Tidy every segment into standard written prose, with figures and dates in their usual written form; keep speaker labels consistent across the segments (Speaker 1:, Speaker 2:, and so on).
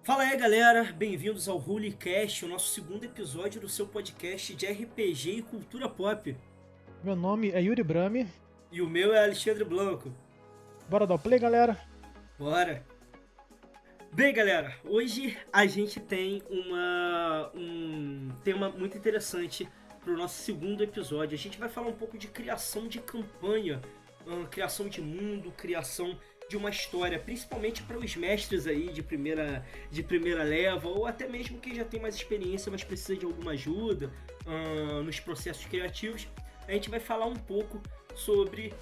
Speaker 1: Fala aí galera, bem-vindos ao Holycast, o nosso segundo episódio do seu podcast de RPG e cultura pop.
Speaker 2: Meu nome é Yuri Brami.
Speaker 1: E o meu é Alexandre Blanco.
Speaker 2: Bora dar o play, galera?
Speaker 1: Bora! Bem galera, hoje a gente tem um tema muito interessante para o nosso segundo episódio. A gente vai falar um pouco de criação de campanha, criação de mundo, criação de uma história, principalmente para os mestres aí de primeira leva, ou até mesmo quem já tem mais experiência, mas precisa de alguma ajuda nos processos criativos. A gente vai falar um pouco sobre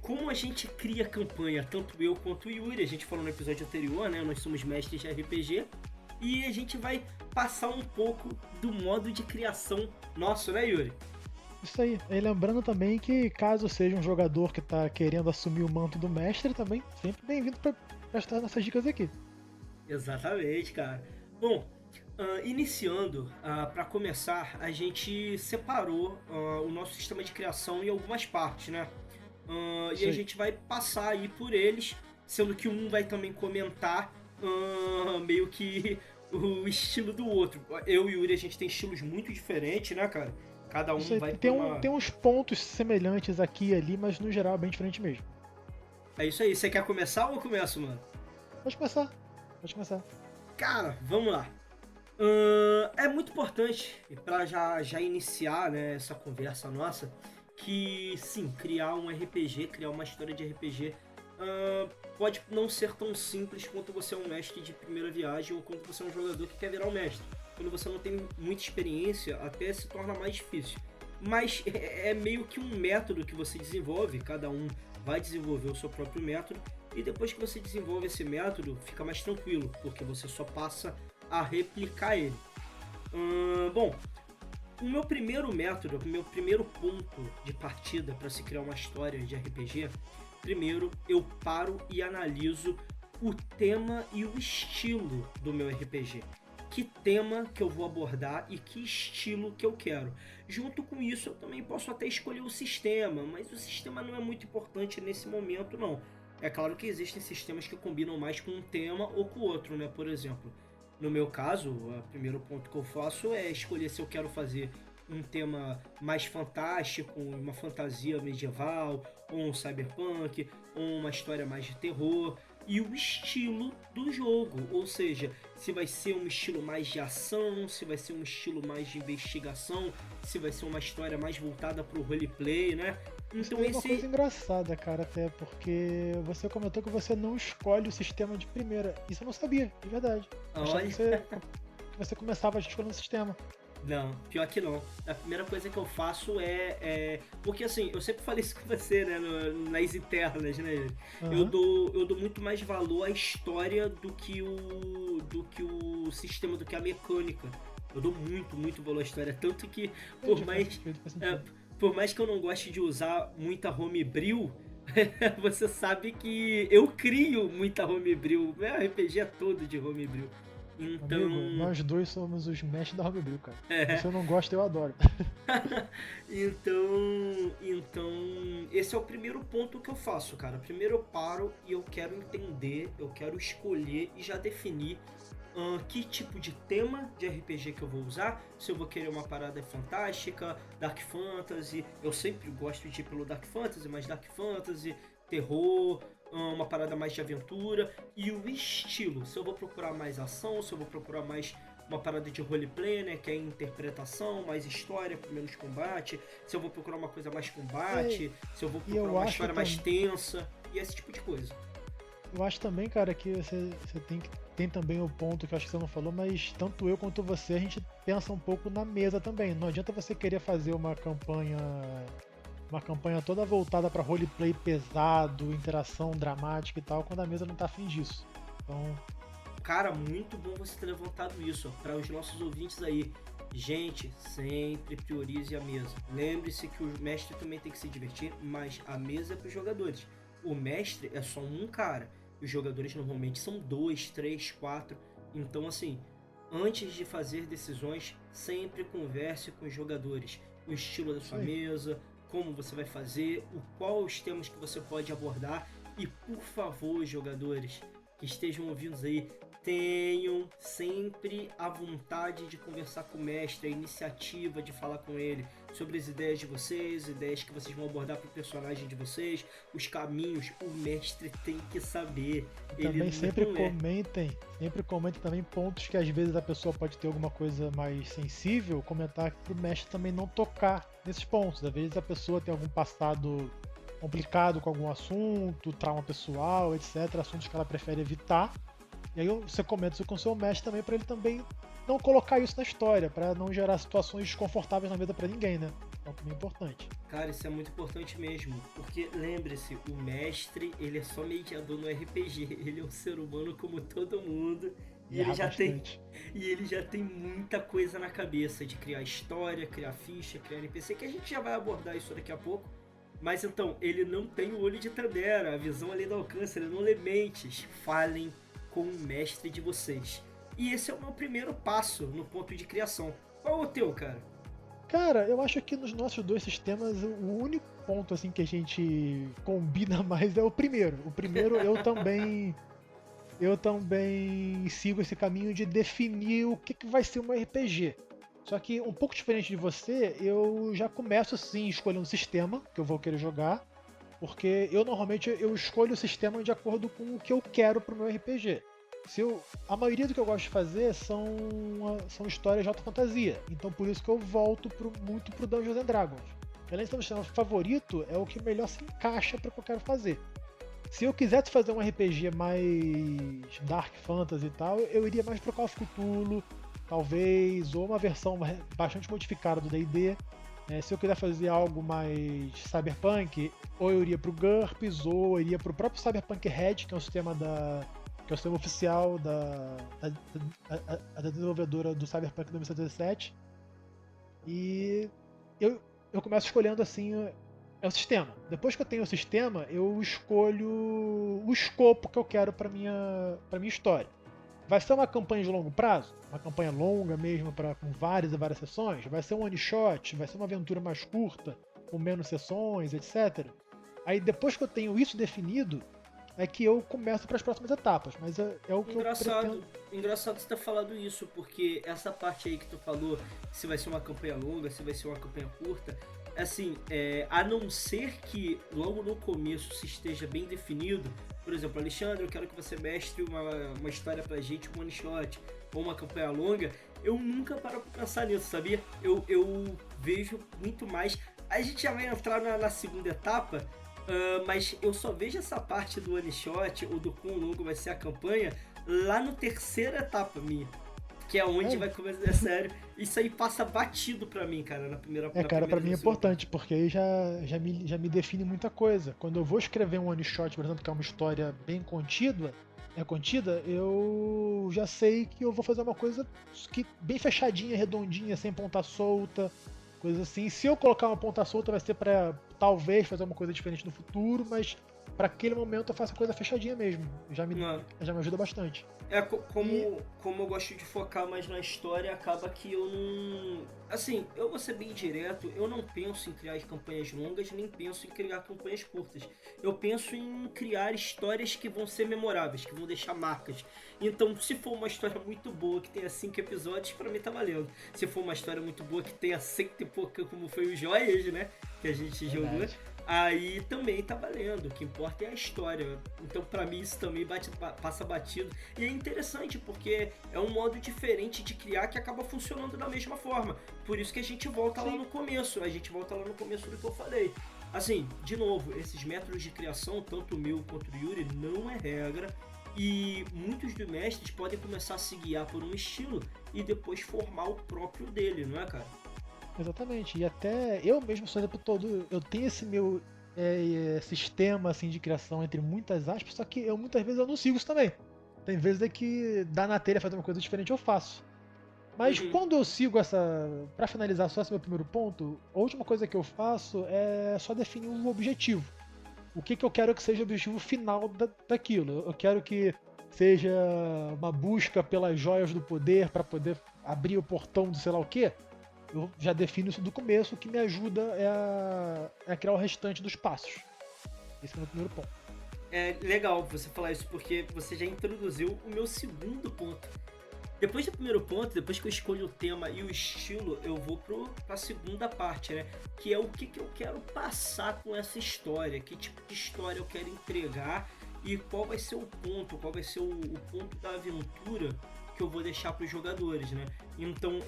Speaker 1: como a gente cria campanha, tanto eu quanto o Yuri. A gente falou no episódio anterior, né? Nós somos mestres de RPG e a gente vai passar um pouco do modo de criação nosso, né, Yuri?
Speaker 2: Isso aí. E lembrando também que caso seja um jogador que está querendo assumir o manto do mestre, também sempre bem-vindo para prestar nossas dicas aqui.
Speaker 1: Exatamente, cara. Bom, iniciando, para começar, a gente separou o nosso sistema de criação em algumas partes, né? E
Speaker 2: Isso
Speaker 1: a
Speaker 2: aí.
Speaker 1: gente vai passar aí por eles, sendo que um vai também comentar meio que o estilo do outro. Eu e o Yuri, a gente tem estilos muito diferentes, né, cara? Cada
Speaker 2: Isso
Speaker 1: um
Speaker 2: aí.
Speaker 1: vai pra
Speaker 2: Tem
Speaker 1: uma...
Speaker 2: uns pontos semelhantes aqui e ali, mas no geral é bem diferente mesmo.
Speaker 1: É isso aí, você quer começar ou eu começo, mano?
Speaker 2: Pode começar. Pode começar.
Speaker 1: Cara, vamos lá. É muito importante, para já iniciar, né, essa conversa nossa, que sim, criar um RPG, criar uma história de RPG pode não ser tão simples quanto você é um mestre de primeira viagem ou quanto você é um jogador que quer virar um mestre. Quando você não tem muita experiência, até se torna mais difícil. Mas é meio que um método que você desenvolve, cada um vai desenvolver o seu próprio método, e depois que você desenvolve esse método, fica mais tranquilo, porque você só passa a replicar ele. Bom, o meu primeiro método, o meu primeiro ponto de partida para se criar uma história de RPG, primeiro eu paro e analiso o tema e o estilo do meu RPG. Que tema que eu vou abordar e que estilo que eu quero. Junto com isso, eu também posso até escolher o sistema, mas o sistema não é muito importante nesse momento, não. É claro que existem sistemas que combinam mais com um tema ou com o outro, né? Por exemplo, no meu caso, o primeiro ponto que eu faço é escolher se eu quero fazer um tema mais fantástico, uma fantasia medieval, ou um cyberpunk, ou uma história mais de terror, e o estilo do jogo, ou seja, se vai ser um estilo mais de ação, se vai ser um estilo mais de investigação, se vai ser uma história mais voltada para o roleplay, né?
Speaker 2: Isso
Speaker 1: Então
Speaker 2: daí é uma coisa
Speaker 1: esse...
Speaker 2: engraçada, cara, até porque você comentou que você não escolhe o sistema de primeira. Isso eu não sabia, de verdade. Eu achava
Speaker 1: Olha...
Speaker 2: que você começava escolhendo o sistema.
Speaker 1: Não, pior que não. A primeira coisa que eu faço porque assim, eu sempre falei isso com você, né? Nas internas, né? Eu
Speaker 2: Aham.
Speaker 1: dou, eu dou muito mais valor à história do que o sistema, do que a mecânica. Eu dou muito, muito valor à história. Tanto que, por
Speaker 2: Entendi, faz
Speaker 1: mais,
Speaker 2: sentido, faz
Speaker 1: é,
Speaker 2: sentido.
Speaker 1: por mais que eu não goste de usar muita homebrew, você sabe que eu crio muita homebrew. Meu RPG é todo de homebrew.
Speaker 2: Amigo,
Speaker 1: Então,
Speaker 2: nós dois somos os mestres da Homebrew, cara.
Speaker 1: é,
Speaker 2: Você não gosta, eu adoro.
Speaker 1: então, esse é o primeiro ponto que eu faço, cara. Primeiro eu paro e eu quero entender, eu quero escolher e já definir que tipo de tema de RPG que eu vou usar. Se eu vou querer uma parada fantástica, Dark Fantasy. Eu sempre gosto de ir pelo Dark Fantasy, mas Dark Fantasy, terror, uma parada mais de aventura. E o estilo, se eu vou procurar mais ação, se eu vou procurar mais uma parada de roleplay, né, que é interpretação, mais história, com menos combate, se eu vou procurar uma coisa mais
Speaker 2: É,
Speaker 1: combate, se eu vou
Speaker 2: e
Speaker 1: procurar uma história mais tensa, e esse tipo de coisa.
Speaker 2: eu acho também, cara, que você tem também o ponto que eu acho que você não falou, mas tanto eu quanto você, a gente pensa um pouco na mesa também. Não adianta você querer fazer uma campanha toda voltada para roleplay pesado, interação dramática e tal, quando a mesa não tá afim disso. Então,
Speaker 1: Cara, muito bom você ter levantado isso para os nossos ouvintes aí. Gente, sempre priorize a mesa. Lembre-se que o mestre também tem que se divertir, mas a mesa é para os jogadores. O mestre é só um cara. Os jogadores normalmente são dois, três, quatro. Então, assim, antes de fazer decisões, sempre converse com os jogadores. O estilo da
Speaker 2: isso
Speaker 1: sua
Speaker 2: aí.
Speaker 1: mesa, como você vai fazer, qual os temas que você pode abordar. E, por favor, jogadores que estejam ouvindo aí, tenham sempre a vontade de conversar com o mestre, a iniciativa de falar com ele sobre as ideias de vocês, ideias que vocês vão abordar para o personagem de vocês, os caminhos, o mestre tem que saber.
Speaker 2: Também sempre comentem também pontos que às vezes a pessoa pode ter alguma coisa mais sensível, comentar para o mestre também não tocar nesses pontos. Às vezes a pessoa tem algum passado complicado com algum assunto, trauma pessoal, etc., assuntos que ela prefere evitar. E aí você comenta isso com o seu mestre também, para ele também não colocar isso na história, para não gerar situações desconfortáveis na vida para ninguém, né? Então também é importante.
Speaker 1: Cara, isso é muito importante mesmo, porque lembre-se, o mestre, ele é só mediador no RPG, ele é um ser humano como todo mundo, e ele já tem muita coisa na cabeça de criar história, criar ficha, criar NPC, que a gente já vai abordar isso daqui a pouco. Mas então, ele não tem o olho de Tandera, a visão além do alcance, ele não lê mentes. Falem com o mestre de vocês. E esse é o meu primeiro passo no ponto de criação. Qual é o teu, cara?
Speaker 2: Cara, eu acho que nos nossos dois sistemas o único ponto assim que a gente combina mais é o primeiro. O primeiro eu também sigo esse caminho de definir o que vai ser um RPG. Só que um pouco diferente de você, eu já começo assim escolhendo um sistema que eu vou querer jogar, porque eu normalmente eu escolho o sistema de acordo com o que eu quero pro meu RPG. A maioria do que eu gosto de fazer são histórias de alta fantasia, então por isso que eu volto muito pro Dungeons and Dragons. Além de ser meu sistema favorito, é o que melhor se encaixa para o que eu quero fazer. Se eu quisesse fazer um RPG mais Dark Fantasy e tal, eu iria mais pro Call of Cthulhu, talvez, ou uma versão bastante modificada do D&D. Se eu quiser fazer algo mais cyberpunk, ou eu iria pro GURPS, ou eu iria pro próprio Cyberpunk Red, que é o sistema oficial da desenvolvedora do Cyberpunk 2077. E eu começo escolhendo assim o sistema. Depois que eu tenho o sistema, eu escolho o escopo que eu quero para minha história. Vai ser uma campanha de longo prazo? Uma campanha longa mesmo, com várias e várias sessões? Vai ser um one shot? Vai ser uma aventura mais curta, com menos sessões, etc. Aí depois que eu tenho isso definido, é que eu começo para as próximas etapas. Mas é o que eu pretendo.
Speaker 1: Engraçado você ter falado isso, porque essa parte aí que tu falou, se vai ser uma campanha longa, se vai ser uma campanha curta, assim, a não ser que logo no começo se esteja bem definido. Por exemplo, Alexandre, eu quero que você mestre uma história pra gente, um one shot, ou uma campanha longa. Eu nunca paro pra pensar nisso, sabia? Eu vejo muito mais. A gente já vai entrar na segunda etapa, mas eu só vejo essa parte do one shot ou do quão longo vai ser a campanha lá no terceira etapa minha. Que é onde vai começar, sério. Isso aí passa batido pra mim, cara, na primeira
Speaker 2: cara, pra mim é importante, porque aí já me define muita coisa. Quando eu vou escrever um one shot, por exemplo, que é uma história bem contida, eu já sei que eu vou fazer uma coisa bem fechadinha, redondinha, sem ponta solta, coisa assim. Se eu colocar uma ponta solta, vai ser pra talvez fazer uma coisa diferente no futuro, mas pra aquele momento eu faço a coisa fechadinha mesmo. Já me ajuda bastante.
Speaker 1: Como eu gosto de focar mais na história, acaba que eu não... Assim, eu vou ser bem direto, eu não penso em criar campanhas longas, nem penso em criar campanhas curtas. Eu penso em criar histórias que vão ser memoráveis, que vão deixar marcas. Então, se for uma história muito boa, que tenha 5 episódios, pra mim tá valendo. Se for uma história muito boa, que tenha 100 e pouca, como foi o Joias, né? Que a gente jogou... Aí também tá valendo, o que importa é a história. Então pra mim isso também passa batido. E é interessante porque é um modo diferente de criar que acaba funcionando da mesma forma. Por isso que a gente volta lá no começo. A gente volta lá no começo do que eu falei. Assim, de novo, esses métodos de criação, tanto o meu quanto o Yuri, não é regra. E muitos dos mestres podem começar a se guiar por um estilo e depois formar o próprio dele, não é, cara?
Speaker 2: Exatamente, e até eu mesmo sou o tempo todo, eu tenho esse meu sistema assim, de criação entre muitas aspas, só que muitas vezes eu não sigo isso também. Tem vezes que dá na telha fazer uma coisa diferente, eu faço. Mas quando eu sigo pra finalizar só esse meu primeiro ponto, a última coisa que eu faço é só definir um objetivo. O que eu quero que seja o objetivo final daquilo. Eu quero que seja uma busca pelas joias do poder para poder abrir o portão do sei lá o quê. Eu já defino isso do começo, o que me ajuda a criar o restante dos passos. Esse é o meu primeiro ponto.
Speaker 1: é legal você falar isso, porque você já introduziu o meu segundo ponto. Depois do primeiro ponto, depois que eu escolho o tema e o estilo, eu vou pra segunda parte, né? Que é o que eu quero passar com essa história, que tipo de história eu quero entregar e qual vai ser o ponto, qual vai ser o ponto da aventura que eu vou deixar para os jogadores, né? Então,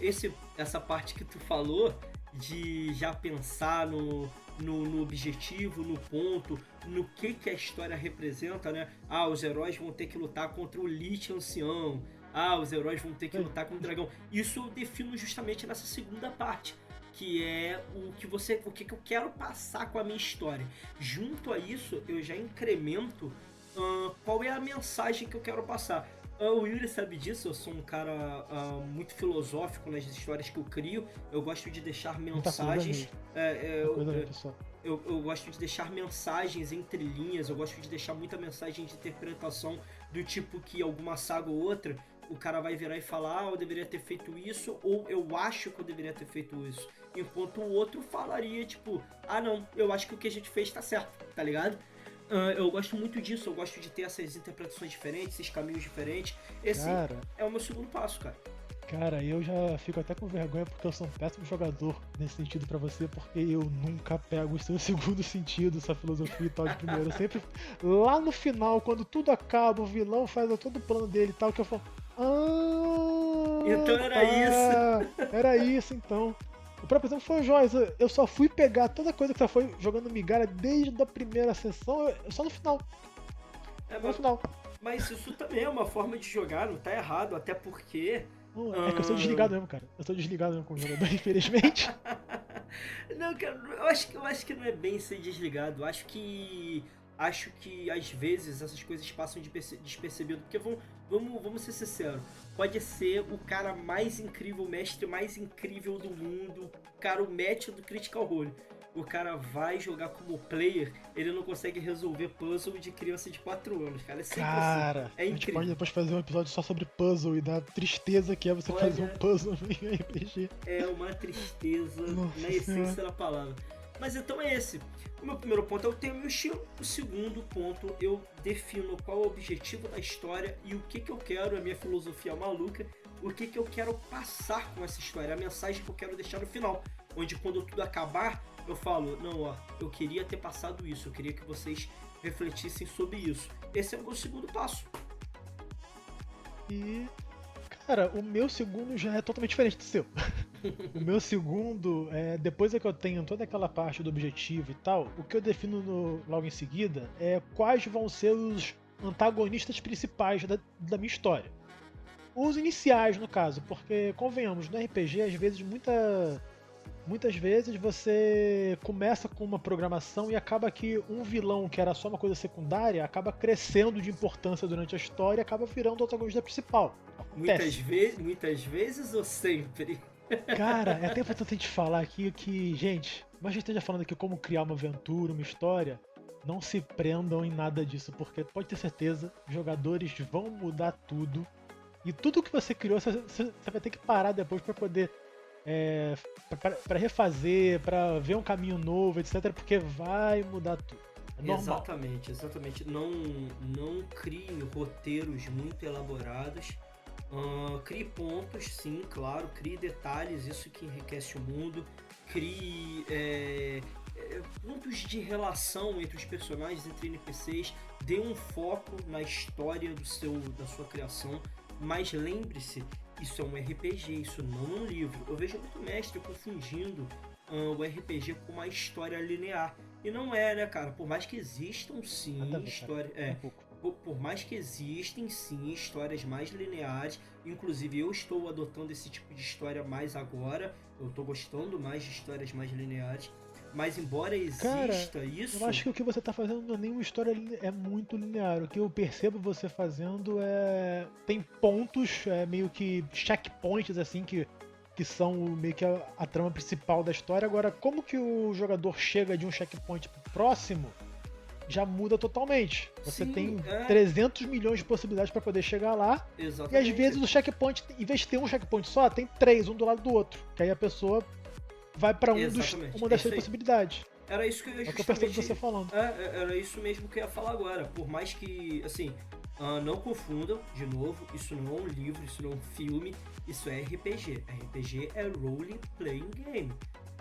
Speaker 1: essa parte que tu falou de já pensar no objetivo, no ponto, no que a história representa, né? Ah, os heróis vão ter que lutar contra o Lich Ancião. Ah, os heróis vão ter que lutar contra o dragão. Isso eu defino justamente nessa segunda parte, que é o que eu quero passar com a minha história. Junto a isso, eu já incremento qual é a mensagem que eu quero passar. O Yuri sabe disso, eu sou um cara muito filosófico nas histórias que eu crio. Eu gosto de deixar mensagens. Eu gosto de deixar mensagens entre linhas, eu gosto de deixar muita mensagem de interpretação do tipo que alguma saga ou outra, o cara vai virar e falar, eu deveria ter feito isso, ou eu acho que eu deveria ter feito isso. Enquanto o outro falaria, tipo, não, eu acho que o que a gente fez tá certo, tá ligado? Eu gosto muito disso, eu gosto de ter essas interpretações diferentes, esses caminhos diferentes. Esse é o meu segundo passo, cara.
Speaker 2: Cara, eu já fico até com vergonha porque eu sou um péssimo jogador nesse sentido pra você, porque eu nunca pego o seu segundo sentido, essa filosofia e tal de primeiro. Eu sempre, lá no final, quando tudo acaba, o vilão faz todo o plano dele e tal, que eu falo,
Speaker 1: então era isso.
Speaker 2: Era isso, então. O próprio exemplo foi o Joyce. Eu só fui pegar toda coisa que você foi jogando migalha desde a primeira sessão, só no final. No final.
Speaker 1: Mas isso também é uma forma de jogar, não tá errado, até porque...
Speaker 2: É que eu sou desligado mesmo, cara. Eu sou desligado mesmo como jogador, infelizmente.
Speaker 1: Não, cara, eu acho que não é bem ser desligado. Acho que às vezes essas coisas passam despercebido, porque vamos ser sinceros, pode ser o cara mais incrível, o mestre mais incrível do mundo, cara, o match do Critical Role. O cara vai jogar como player, ele não consegue resolver puzzle de criança de 4 anos, cara. É sempre
Speaker 2: cara,
Speaker 1: assim. É incrível.
Speaker 2: A gente pode depois fazer um episódio só sobre puzzle e da tristeza que é você fazer um puzzle em RPG.
Speaker 1: É uma tristeza na essência da palavra. Mas então é esse. O meu primeiro ponto é o tema e o estilo. O segundo ponto, eu defino qual é o objetivo da história e o que eu quero, a minha filosofia maluca, o que eu quero passar com essa história, a mensagem que eu quero deixar no final. Onde quando tudo acabar, eu falo, não, eu queria ter passado isso, eu queria que vocês refletissem sobre isso. Esse é o meu segundo passo.
Speaker 2: E, cara, o meu segundo já é totalmente diferente do seu. O meu segundo, depois é que eu tenho toda aquela parte do objetivo e tal, o que eu defino logo em seguida é quais vão ser os antagonistas principais da minha história. Os iniciais, no caso, porque, convenhamos, no RPG, às vezes, muitas vezes você começa com uma programação e acaba que um vilão que era só uma coisa secundária acaba crescendo de importância durante a história e acaba virando o antagonista principal.
Speaker 1: Muitas vezes ou sempre?
Speaker 2: Cara, é até importante a gente falar aqui que, gente, mas a gente esteja falando aqui como criar uma aventura, uma história, não se prendam em nada disso, porque pode ter certeza, jogadores vão mudar tudo e tudo que você criou você vai ter que parar depois para poder para refazer, para ver um caminho novo, etc, porque vai mudar tudo. É normal.
Speaker 1: Exatamente. Não criem roteiros muito elaborados. Crie pontos, sim, claro. Crie detalhes, isso que enriquece o mundo. Crie pontos de relação entre os personagens, entre NPCs. Dê um foco na história da sua criação. Mas lembre-se, isso é um RPG, isso não é um livro. Eu vejo muito mestre confundindo o RPG com uma história linear. E não é, né, cara? Por mais que existam, sim, por mais que existem, sim, histórias mais lineares. Inclusive, eu estou adotando esse tipo de história mais agora. Eu estou gostando mais de histórias mais lineares. Mas embora exista isso...
Speaker 2: Eu acho que o que você está fazendo não é nenhuma história muito linear. O que eu percebo você fazendo tem pontos, meio que checkpoints, assim, que são meio que a trama principal da história. Agora, como que o jogador chega de um checkpoint pro próximo, já muda totalmente. Você tem 300 milhões de possibilidades para poder chegar lá.
Speaker 1: Exatamente.
Speaker 2: E às vezes o checkpoint, em vez de ter um checkpoint só, tem 3, um do lado do outro. Que aí a pessoa vai para uma das 3 possibilidades.
Speaker 1: Era isso que eu ia
Speaker 2: É o que eu percebo
Speaker 1: justamente.
Speaker 2: você falando.
Speaker 1: Era isso mesmo que eu ia falar agora. Por mais que, assim, não confundam, de novo, isso não é um livro, isso não é um filme, isso é RPG. RPG é Role Playing Game.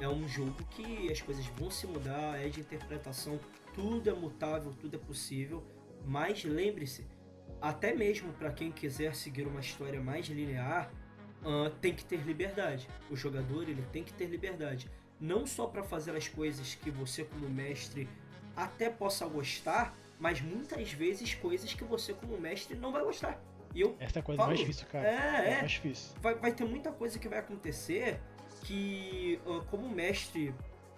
Speaker 1: É um jogo que as coisas vão se mudar, é de interpretação, tudo é mutável, tudo é possível. Mas lembre-se, até mesmo para quem quiser seguir uma história mais linear, tem que ter liberdade. O jogador ele tem que ter liberdade. Não só para fazer as coisas que você como mestre até possa gostar, mas muitas vezes coisas que você como mestre não vai gostar. E eu
Speaker 2: Essa é a coisa
Speaker 1: falo,
Speaker 2: mais difícil, cara. É mais difícil.
Speaker 1: vai ter muita coisa que vai acontecer que, como mestre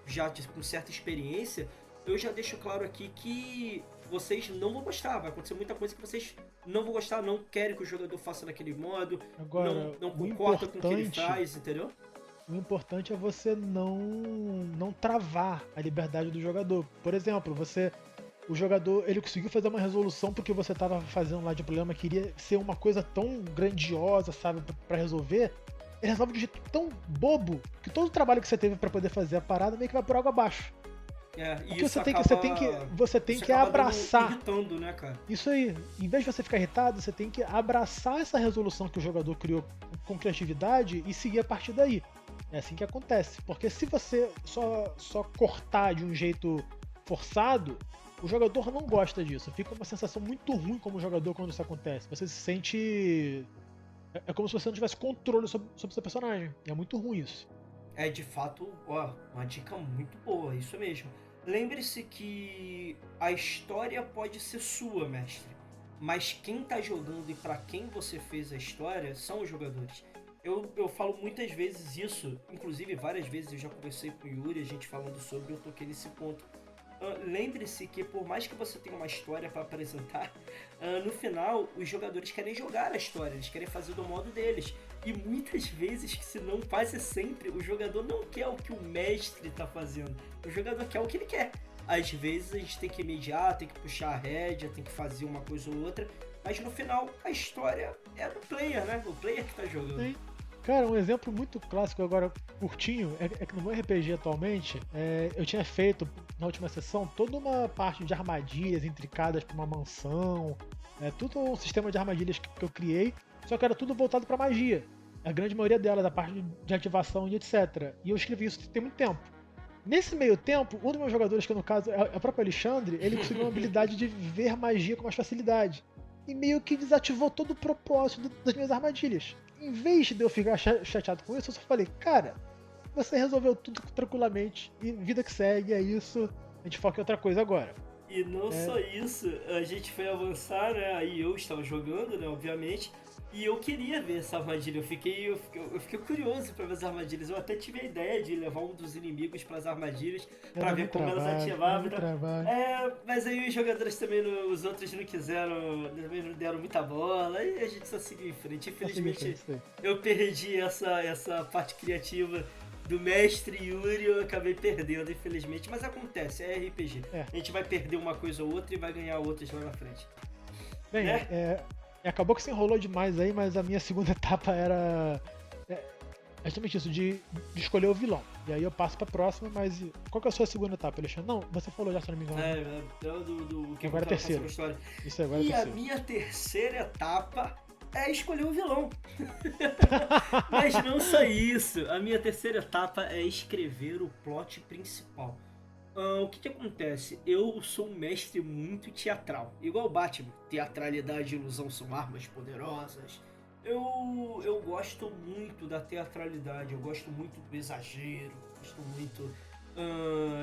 Speaker 1: já com certa experiência, eu já deixo claro aqui que vocês não vão gostar. Vai acontecer muita coisa que vocês não vão gostar, não querem que o jogador faça daquele modo,
Speaker 2: Agora,
Speaker 1: não
Speaker 2: o
Speaker 1: concorda com o que ele
Speaker 2: importante,
Speaker 1: faz, entendeu?
Speaker 2: o importante é você não travar a liberdade do jogador. Por exemplo, o jogador ele conseguiu fazer uma resolução porque você estava fazendo lá de problema, queria ser uma coisa tão grandiosa, sabe, para resolver. Ele resolve de um jeito tão bobo que todo o trabalho que você teve para poder fazer a parada meio que vai por água abaixo.
Speaker 1: E
Speaker 2: Porque
Speaker 1: isso
Speaker 2: você tem
Speaker 1: isso
Speaker 2: que
Speaker 1: acaba
Speaker 2: abraçar.
Speaker 1: irritando, né, cara?
Speaker 2: Isso aí, em vez de você ficar irritado, você tem que abraçar essa resolução que o jogador criou com criatividade e seguir a partir daí. É assim que acontece. Porque se você só cortar de um jeito forçado, o jogador não gosta disso. Fica uma sensação muito ruim como jogador quando isso acontece. Você se sente. É como se você não tivesse controle sobre seu personagem. É muito ruim isso.
Speaker 1: É de fato, uma dica muito boa, isso mesmo. Lembre-se que a história pode ser sua, mestre, mas quem tá jogando e para quem você fez a história são os jogadores. Eu falo muitas vezes isso, inclusive várias vezes eu já conversei com o Yuri, a gente falando sobre, eu toquei nesse ponto. Lembre-se que por mais que você tenha uma história para apresentar, no final os jogadores querem jogar a história, eles querem fazer do modo deles. E muitas vezes, que se não quase sempre, o jogador não quer o que o mestre está fazendo. O jogador quer o que ele quer. Às vezes a gente tem que mediar, tem que puxar a rédea, tem que fazer uma coisa ou outra. Mas no final a história é do player, né? O player que está jogando.
Speaker 2: Sim. Cara, um exemplo muito clássico agora, curtinho, é que no meu RPG atualmente, eu tinha feito na última sessão toda uma parte de armadilhas intricadas para uma mansão, tudo um sistema de armadilhas que eu criei, só que era tudo voltado para magia. A grande maioria delas, a parte de ativação e etc. E eu escrevi isso tem muito tempo. Nesse meio tempo, um dos meus jogadores, que no caso é o próprio Alexandre, ele conseguiu uma habilidade de ver magia com mais facilidade. E meio que desativou todo o propósito das minhas armadilhas. Em vez de eu ficar chateado com isso, eu só falei, cara, você resolveu tudo tranquilamente e vida que segue, é isso, a gente foca em outra coisa agora.
Speaker 1: E não só isso, a gente foi avançar, né? Aí eu estava jogando, né? Obviamente. E eu queria ver essa armadilha. Eu fiquei curioso para ver as armadilhas. Eu até tive a ideia de levar um dos inimigos para as armadilhas para ver como elas ativavam. Mas aí os jogadores também, os outros não quiseram, também não deram muita bola. E a gente só seguiu em frente. Infelizmente, eu perdi essa parte criativa do mestre Yuri, eu acabei perdendo, infelizmente. Mas acontece, é RPG. A gente vai perder uma coisa ou outra e vai ganhar outras lá na frente.
Speaker 2: Bem, né? Acabou que se enrolou demais aí, mas a minha segunda etapa era justamente isso, de escolher o vilão. E aí eu passo pra próxima, mas qual que é a sua segunda etapa, Alexandre? Não, você falou já, se não me engano.
Speaker 1: Do que
Speaker 2: agora é a terceira. Isso agora
Speaker 1: e
Speaker 2: é a
Speaker 1: terceira. Minha terceira etapa é escolher o vilão. Mas não só isso. A minha terceira etapa é escrever o plot principal. O que acontece? Eu sou um mestre muito teatral. Igual o Batman. Teatralidade e ilusão são armas poderosas. Eu gosto muito da teatralidade. Eu gosto muito do exagero. Gosto muito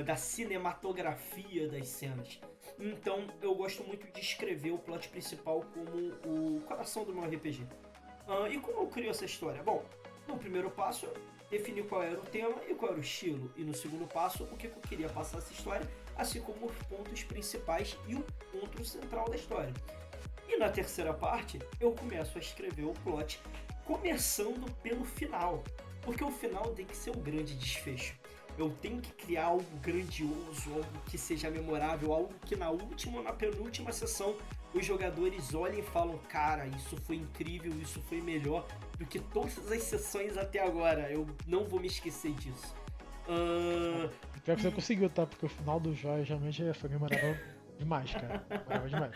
Speaker 1: da cinematografia das cenas. Então eu gosto muito de escrever o plot principal como o coração do meu RPG. E como eu crio essa história? Bom, no primeiro passo definir qual era o tema e qual era o estilo, e no segundo passo o que eu queria passar essa história, assim como os pontos principais e o ponto central da história. E na terceira parte eu começo a escrever o plot começando pelo final, porque o final tem que ser um grande desfecho. Eu tenho que criar algo grandioso, algo que seja memorável, algo que na última ou na penúltima sessão os jogadores olhem e falam, cara, isso foi incrível, isso foi melhor do que todas as sessões até agora, eu não vou me esquecer disso.
Speaker 2: Pior que você conseguiu, tá? Porque o final do Joia realmente foi memorável demais, cara. Memorável demais.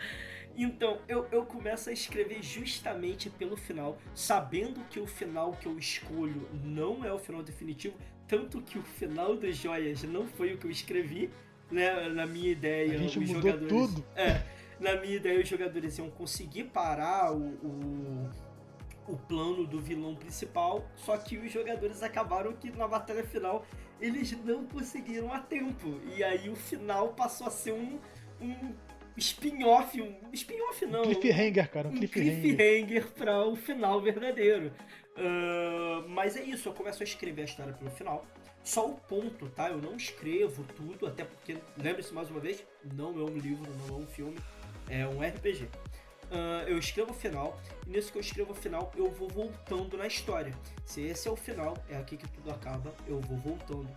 Speaker 1: Então, eu começo a escrever justamente pelo final, sabendo que o final que eu escolho não é o final definitivo, tanto que o final dos Joias não foi o que eu escrevi, né? Na minha
Speaker 2: A
Speaker 1: ideia,
Speaker 2: gente
Speaker 1: os
Speaker 2: mudou
Speaker 1: jogadores.
Speaker 2: tudo.
Speaker 1: Na minha ideia, os jogadores iam conseguir parar o plano do vilão principal, só que os jogadores acabaram que na batalha final eles não conseguiram a tempo. E aí o final passou a ser um spin-off, um spin-off
Speaker 2: Um
Speaker 1: não,
Speaker 2: cliffhanger, cara. Um
Speaker 1: um
Speaker 2: cliffhanger.
Speaker 1: cliffhanger para o final verdadeiro. Mas é isso, eu começo a escrever a história pelo final. Só o ponto, tá? Eu não escrevo tudo, até porque, lembre-se mais uma vez, não é um livro, não é um filme, é um RPG. Eu escrevo o final, e nisso que eu escrevo o final, eu vou voltando na história. Se esse é o final, é aqui que tudo acaba, eu vou voltando,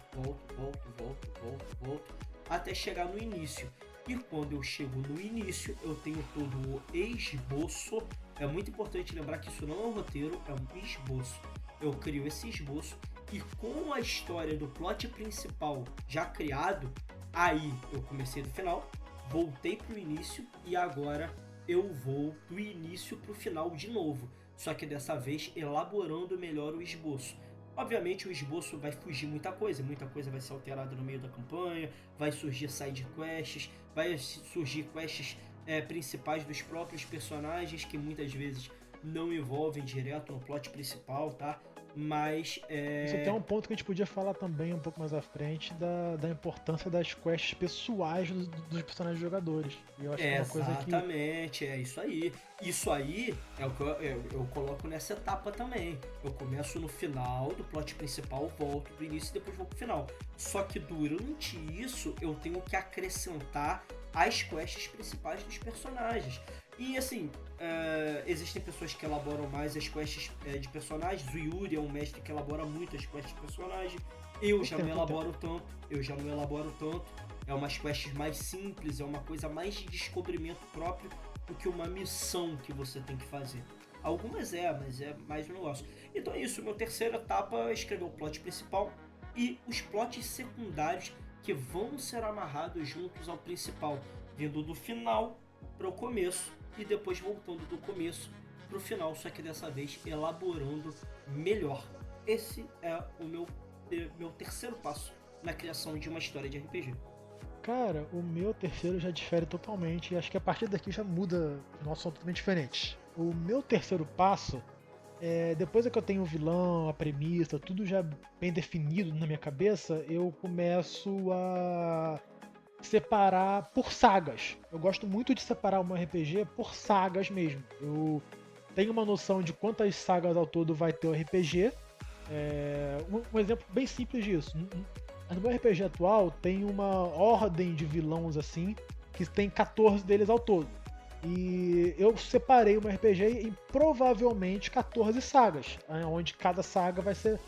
Speaker 1: volto, até chegar no início. E quando eu chego no início, eu tenho todo o esboço. É muito importante lembrar que isso não é um roteiro, é um esboço. Eu crio esse esboço e com a história do plot principal já criado, aí eu comecei do final, voltei pro início e agora eu vou do início pro final de novo. Só que dessa vez elaborando melhor o esboço. Obviamente o esboço vai fugir muita coisa vai ser alterada no meio da campanha, vai surgir side quests, vai surgir quests principais dos próprios personagens que muitas vezes não envolvem direto no plot principal, tá? Mas
Speaker 2: Isso até é um ponto que a gente podia falar também um pouco mais à frente da importância das quests pessoais dos personagens jogadores. E eu acho que é uma coisa que.
Speaker 1: Exatamente, é isso aí. Isso aí é o que eu coloco nessa etapa também. Eu começo no final do plot principal, volto do início e depois vou pro final. Só que durante isso eu tenho que acrescentar as quests principais dos personagens. E assim, existem pessoas que elaboram mais as quests de personagens. O Yuri é um mestre que elabora muito as quests de personagem. Eu já não elaboro tanto. É umas quests mais simples, é uma coisa mais de descobrimento próprio do que uma missão que você tem que fazer. Algumas mas é mais um negócio. Então é isso, minha terceira etapa é escrever o plot principal e os plots secundários que vão ser amarrados juntos ao principal, vindo do final para o começo e depois voltando do começo para o final, só que dessa vez elaborando melhor. Esse é o meu terceiro passo na criação de uma história de RPG.
Speaker 2: Cara, o meu terceiro já difere totalmente e acho que a partir daqui já muda, nosso som totalmente diferente. O meu terceiro passo depois que eu tenho o vilão, a premissa, tudo já bem definido na minha cabeça, eu começo a separar por sagas. Eu gosto muito de separar um RPG por sagas mesmo. Eu tenho uma noção de quantas sagas ao todo vai ter o RPG. Um exemplo bem simples disso. No meu RPG atual tem uma ordem de vilões assim, que tem 14 deles ao todo. E eu separei o meu RPG em provavelmente 14 sagas, onde cada saga vai ser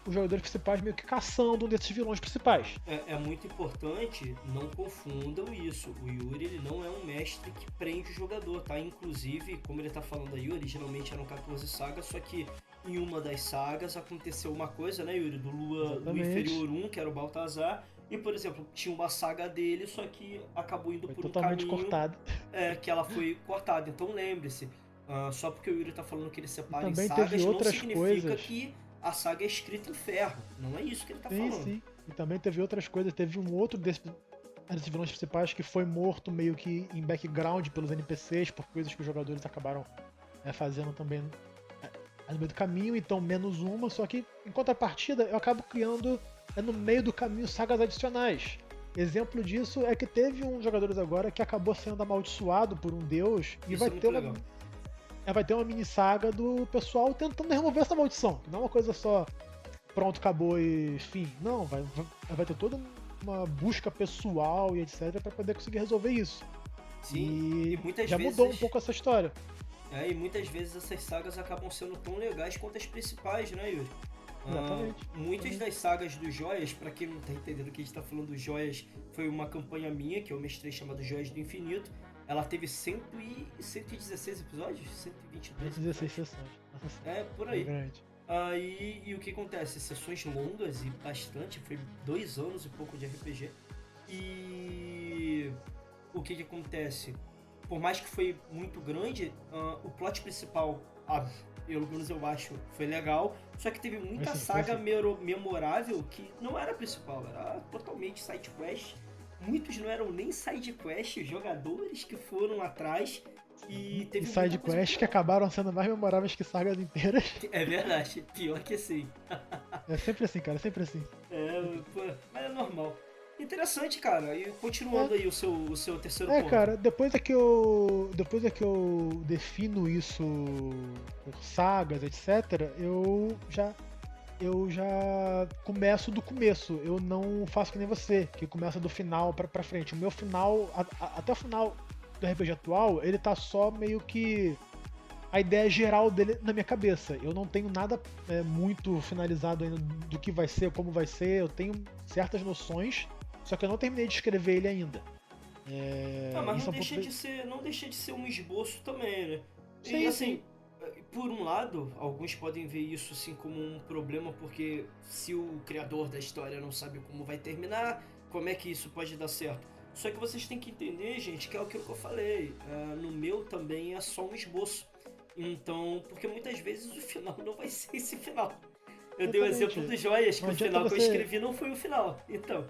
Speaker 2: os jogadores principais meio que caçando um desses vilões principais.
Speaker 1: É muito importante, não confundam isso. O Yuri ele não é um mestre que prende o jogador, tá? Inclusive, como ele tá falando aí, originalmente eram 14 sagas, só que em uma das sagas aconteceu uma coisa, né, Yuri? Do Lua Inferior 1, que era o Baltazar. E, por exemplo, tinha uma saga dele, só que acabou indo
Speaker 2: Foi
Speaker 1: por um
Speaker 2: totalmente
Speaker 1: caminho
Speaker 2: cortado.
Speaker 1: Que ela foi cortada. Então lembre-se, só porque o Yuri tá falando que ele separa em
Speaker 2: Também
Speaker 1: sagas,
Speaker 2: teve
Speaker 1: não
Speaker 2: outras
Speaker 1: significa
Speaker 2: coisas.
Speaker 1: que a saga é escrita em ferro. Não é isso que ele tá falando.
Speaker 2: Sim. E também teve outras coisas. Teve um outro desses vilões principais que foi morto meio que em background pelos NPCs, por coisas que os jogadores acabaram fazendo também no meio do caminho, então menos uma, só que em contrapartida eu acabo criando no meio do caminho sagas adicionais. Exemplo disso é que teve um jogador agora que acabou sendo amaldiçoado por um deus e
Speaker 1: Isso
Speaker 2: vai ter uma mini saga do pessoal tentando remover essa maldição, que não é uma coisa só pronto, acabou e fim. Não, vai ter toda uma busca pessoal e etc para poder conseguir resolver isso.
Speaker 1: Sim, e muitas
Speaker 2: já
Speaker 1: vezes
Speaker 2: mudou um pouco essa história.
Speaker 1: E muitas vezes essas sagas acabam sendo tão legais quanto as principais, né, Yuri?
Speaker 2: Exatamente.
Speaker 1: Muitas das sagas dos Joias, pra quem não tá entendendo o que a gente tá falando dos Joias, foi uma campanha minha, que eu mestrei, chamada Joias do Infinito. Ela teve 116 episódios? 123
Speaker 2: 116
Speaker 1: episódios?
Speaker 2: sessões.
Speaker 1: Por aí. Aí, e o que acontece? Sessões longas e bastante, foi 2 anos e pouco de RPG. E o que acontece? Por mais que foi muito grande, o plot principal, pelo menos eu acho, foi legal. Só que teve muita saga memorável que não era principal, era totalmente side quest. Muitos não eram nem side quest, jogadores que foram atrás. E teve
Speaker 2: side quests que acabaram sendo mais memoráveis que sagas inteiras.
Speaker 1: É verdade, pior que sim.
Speaker 2: É sempre assim, cara, sempre assim.
Speaker 1: Pô, mas é normal. Interessante, cara. E continuando aí o seu terceiro ponto.
Speaker 2: Cara, depois é que eu defino isso por sagas, etc, eu já começo do começo. Eu não faço que nem você, que começa do final pra frente. O meu final, até o final do RPG atual, ele tá só meio que a ideia geral dele na minha cabeça. Eu não tenho nada muito finalizado ainda do que vai ser, como vai ser. Eu tenho certas noções, só que eu não terminei de escrever ele ainda.
Speaker 1: Mas não deixa de ser um esboço também, né?
Speaker 2: Sim,
Speaker 1: e assim, por um lado, alguns podem ver isso assim como um problema, porque se o criador da história não sabe como vai terminar, como é que isso pode dar certo? Só que vocês têm que entender, gente, que é aquilo que eu falei. No meu também é só um esboço. Então, porque muitas vezes o final não vai ser esse final. Eu dei o exemplo do Joias, que o final que eu escrevi não foi o final. Então.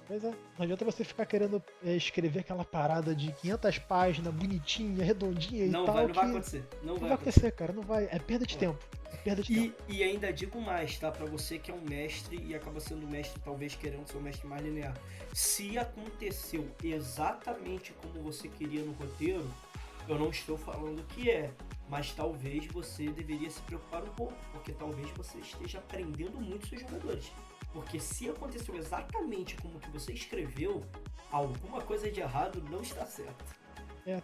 Speaker 2: Pois é, não adianta você ficar querendo escrever aquela parada de 500 páginas, bonitinha, redondinha e tal.
Speaker 1: Não vai acontecer. Não vai
Speaker 2: acontecer, cara, não vai. É perda de tempo.
Speaker 1: E ainda digo mais, tá? Pra você que é um mestre e acaba sendo mestre, talvez querendo ser um mestre mais linear. Se aconteceu exatamente como você queria no roteiro, eu não estou falando que mas talvez você deveria se preocupar um pouco, porque talvez você esteja aprendendo muito seus jogadores. Porque se aconteceu exatamente como que você escreveu, alguma coisa de errado não está certo.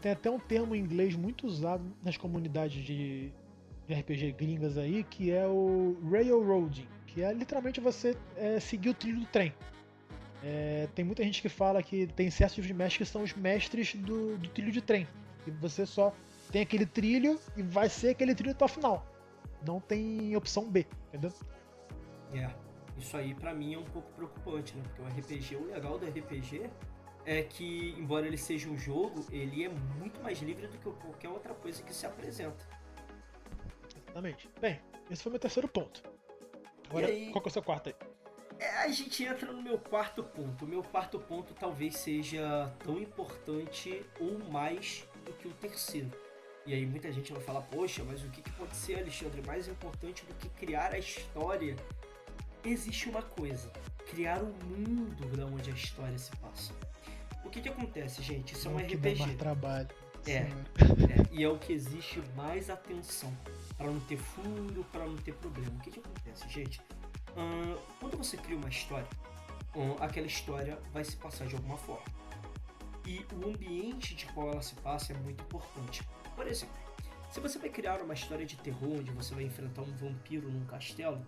Speaker 2: Tem até um termo em inglês muito usado nas comunidades de RPG gringas aí, que é o railroading, que é literalmente você seguir o trilho do trem. Tem muita gente que fala que tem certos tipos de mestres que são os mestres do trilho de trem. E você só tem aquele trilho e vai ser aquele trilho até o final. Não tem opção B, entendeu?
Speaker 1: Isso aí pra mim é um pouco preocupante, né? Porque o legal do RPG é que, embora ele seja um jogo, ele é muito mais livre do que qualquer outra coisa que se apresenta.
Speaker 2: Exatamente. Bem, esse foi meu terceiro ponto. Agora, qual que é o seu quarto aí?
Speaker 1: A gente entra no meu quarto ponto. O meu quarto ponto talvez seja tão importante ou mais do que o terceiro. E aí muita gente vai falar, poxa, mas o que pode ser, Alexandre, mais importante do que criar a história? Existe uma coisa, criar o mundo onde a história se passa. O que acontece, gente? Isso é um RPG.
Speaker 2: Dá mais trabalho.
Speaker 1: E é o que existe mais atenção, para não ter furo, para não ter problema. O que acontece, gente? Quando você cria uma história, aquela história vai se passar de alguma forma. E o ambiente de qual ela se passa é muito importante. Por exemplo, se você vai criar uma história de terror onde você vai enfrentar um vampiro num castelo,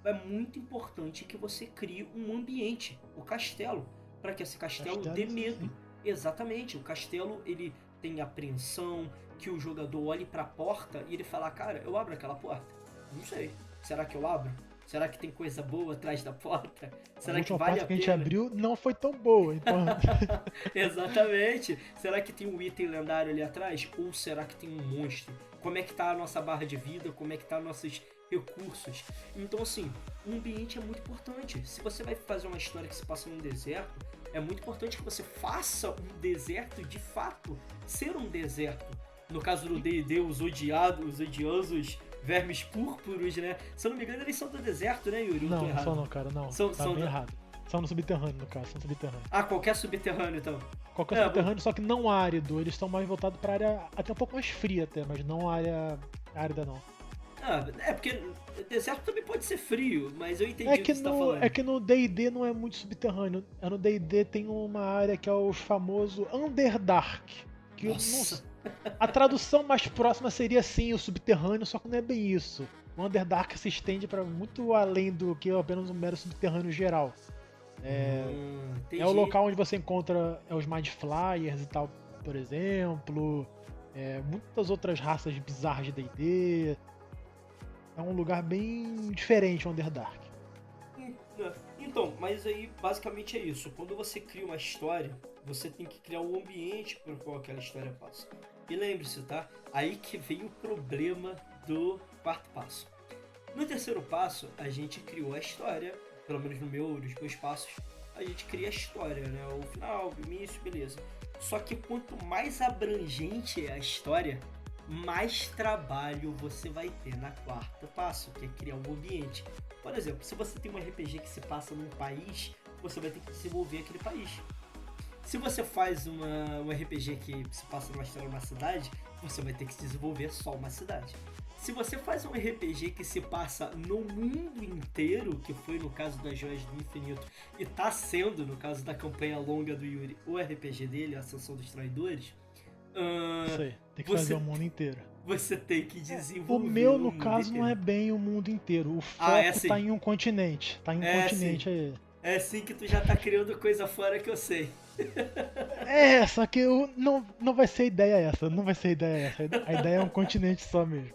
Speaker 1: é muito importante que você crie um ambiente, o castelo, para que esse castelo dê medo. Sim. Exatamente, o castelo ele tem apreensão, que o jogador olhe para a porta e ele fala, cara, eu abro aquela porta? Não sei. Será que eu abro? Será que tem coisa boa atrás da porta? Será que vale a pena?
Speaker 2: A gente abriu não foi tão boa, então.
Speaker 1: Exatamente. Será que tem um item lendário ali atrás? Ou será que tem um monstro? Como é que tá a nossa barra de vida? Como é que tá nossos recursos? Então, assim, o ambiente é muito importante. Se você vai fazer uma história que se passa num deserto, é muito importante que você faça um deserto de fato ser um deserto. No caso do D&D, os odiosos vermes púrpuros, né? Se eu não me engano, eles são do deserto, né, Yuri?
Speaker 2: Não são não, cara, não. Tá bem errado. São no subterrâneo, no caso, são subterrâneo.
Speaker 1: Qualquer subterrâneo, então.
Speaker 2: Qualquer subterrâneo, só que não árido. Eles estão mais voltados pra área até um pouco mais fria, até, mas não área árida, não.
Speaker 1: Porque deserto também pode ser frio, mas eu entendi o que você tá falando.
Speaker 2: É que no D&D não é muito subterrâneo. No D&D tem uma área que é o famoso Underdark. Que
Speaker 1: Nossa!
Speaker 2: A tradução mais próxima seria sim o subterrâneo, só que não é bem isso. O Underdark se estende para muito além do que apenas um mero subterrâneo geral. É o local onde você encontra os Mind Flayers e tal, por exemplo. Muitas outras raças bizarras de D&D. é um lugar bem diferente, o Underdark.
Speaker 1: Então, mas aí basicamente é isso. Quando você cria uma história, você tem que criar o ambiente por qual aquela história passa. E lembre-se, tá? Aí que vem o problema do quarto passo. No terceiro passo, a gente criou a história, pelo menos nos meus passos, a gente cria a história, né? O final, o início, beleza. Só que quanto mais abrangente é a história, mais trabalho você vai ter na quarta passo, que é criar um ambiente. Por exemplo, se você tem um RPG que se passa num país, você vai ter que desenvolver aquele país. Se você faz um RPG que se passa numa história numa cidade, você vai ter que desenvolver só uma cidade. Se você faz um RPG que se passa no mundo inteiro, que foi no caso das Joias do Infinito, e tá sendo, no caso da campanha longa do Yuri, o RPG dele, a Ascensão dos Traidores,
Speaker 2: Isso aí, tem que
Speaker 1: você,
Speaker 2: fazer o mundo inteiro.
Speaker 1: você tem que
Speaker 2: O
Speaker 1: desenvolver
Speaker 2: meu,
Speaker 1: o
Speaker 2: no
Speaker 1: mundo
Speaker 2: caso, não é
Speaker 1: inteiro.
Speaker 2: bem o mundo inteiro. O
Speaker 1: É
Speaker 2: foco tá
Speaker 1: assim.
Speaker 2: em um continente. Tá em um
Speaker 1: É assim.
Speaker 2: continente aí.
Speaker 1: É assim que tu já tá criando coisa fora que eu sei.
Speaker 2: Só que não vai ser ideia essa. Não vai ser ideia essa. A ideia é um continente só mesmo.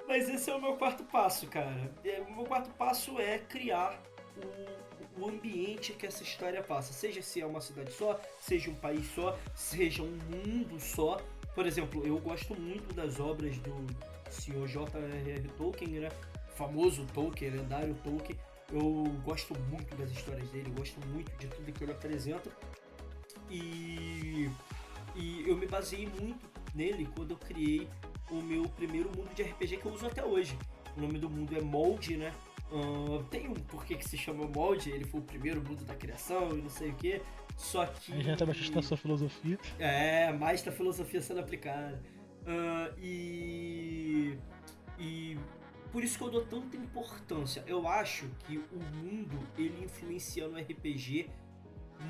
Speaker 1: Mas esse é o meu quarto passo, cara. O meu quarto passo é criar o ambiente que essa história passa. Seja se é uma cidade só, seja um país só, seja um mundo só. Por exemplo, eu gosto muito das obras do Sr. J.R.R. Tolkien, né? Famoso Tolkien, lendário Tolkien. Eu gosto muito das histórias dele, gosto muito de tudo que ele apresenta. E eu me baseei muito nele quando eu criei o meu primeiro mundo de RPG que eu uso até hoje. O nome do mundo é Mold, né? Tem um porquê que se chama Mold, ele foi o primeiro mundo da criação e não sei o que. Só que.
Speaker 2: Aí já tá bastante na sua filosofia.
Speaker 1: Mais da filosofia sendo aplicada. E por isso que eu dou tanta importância. Eu acho que o mundo ele influencia no RPG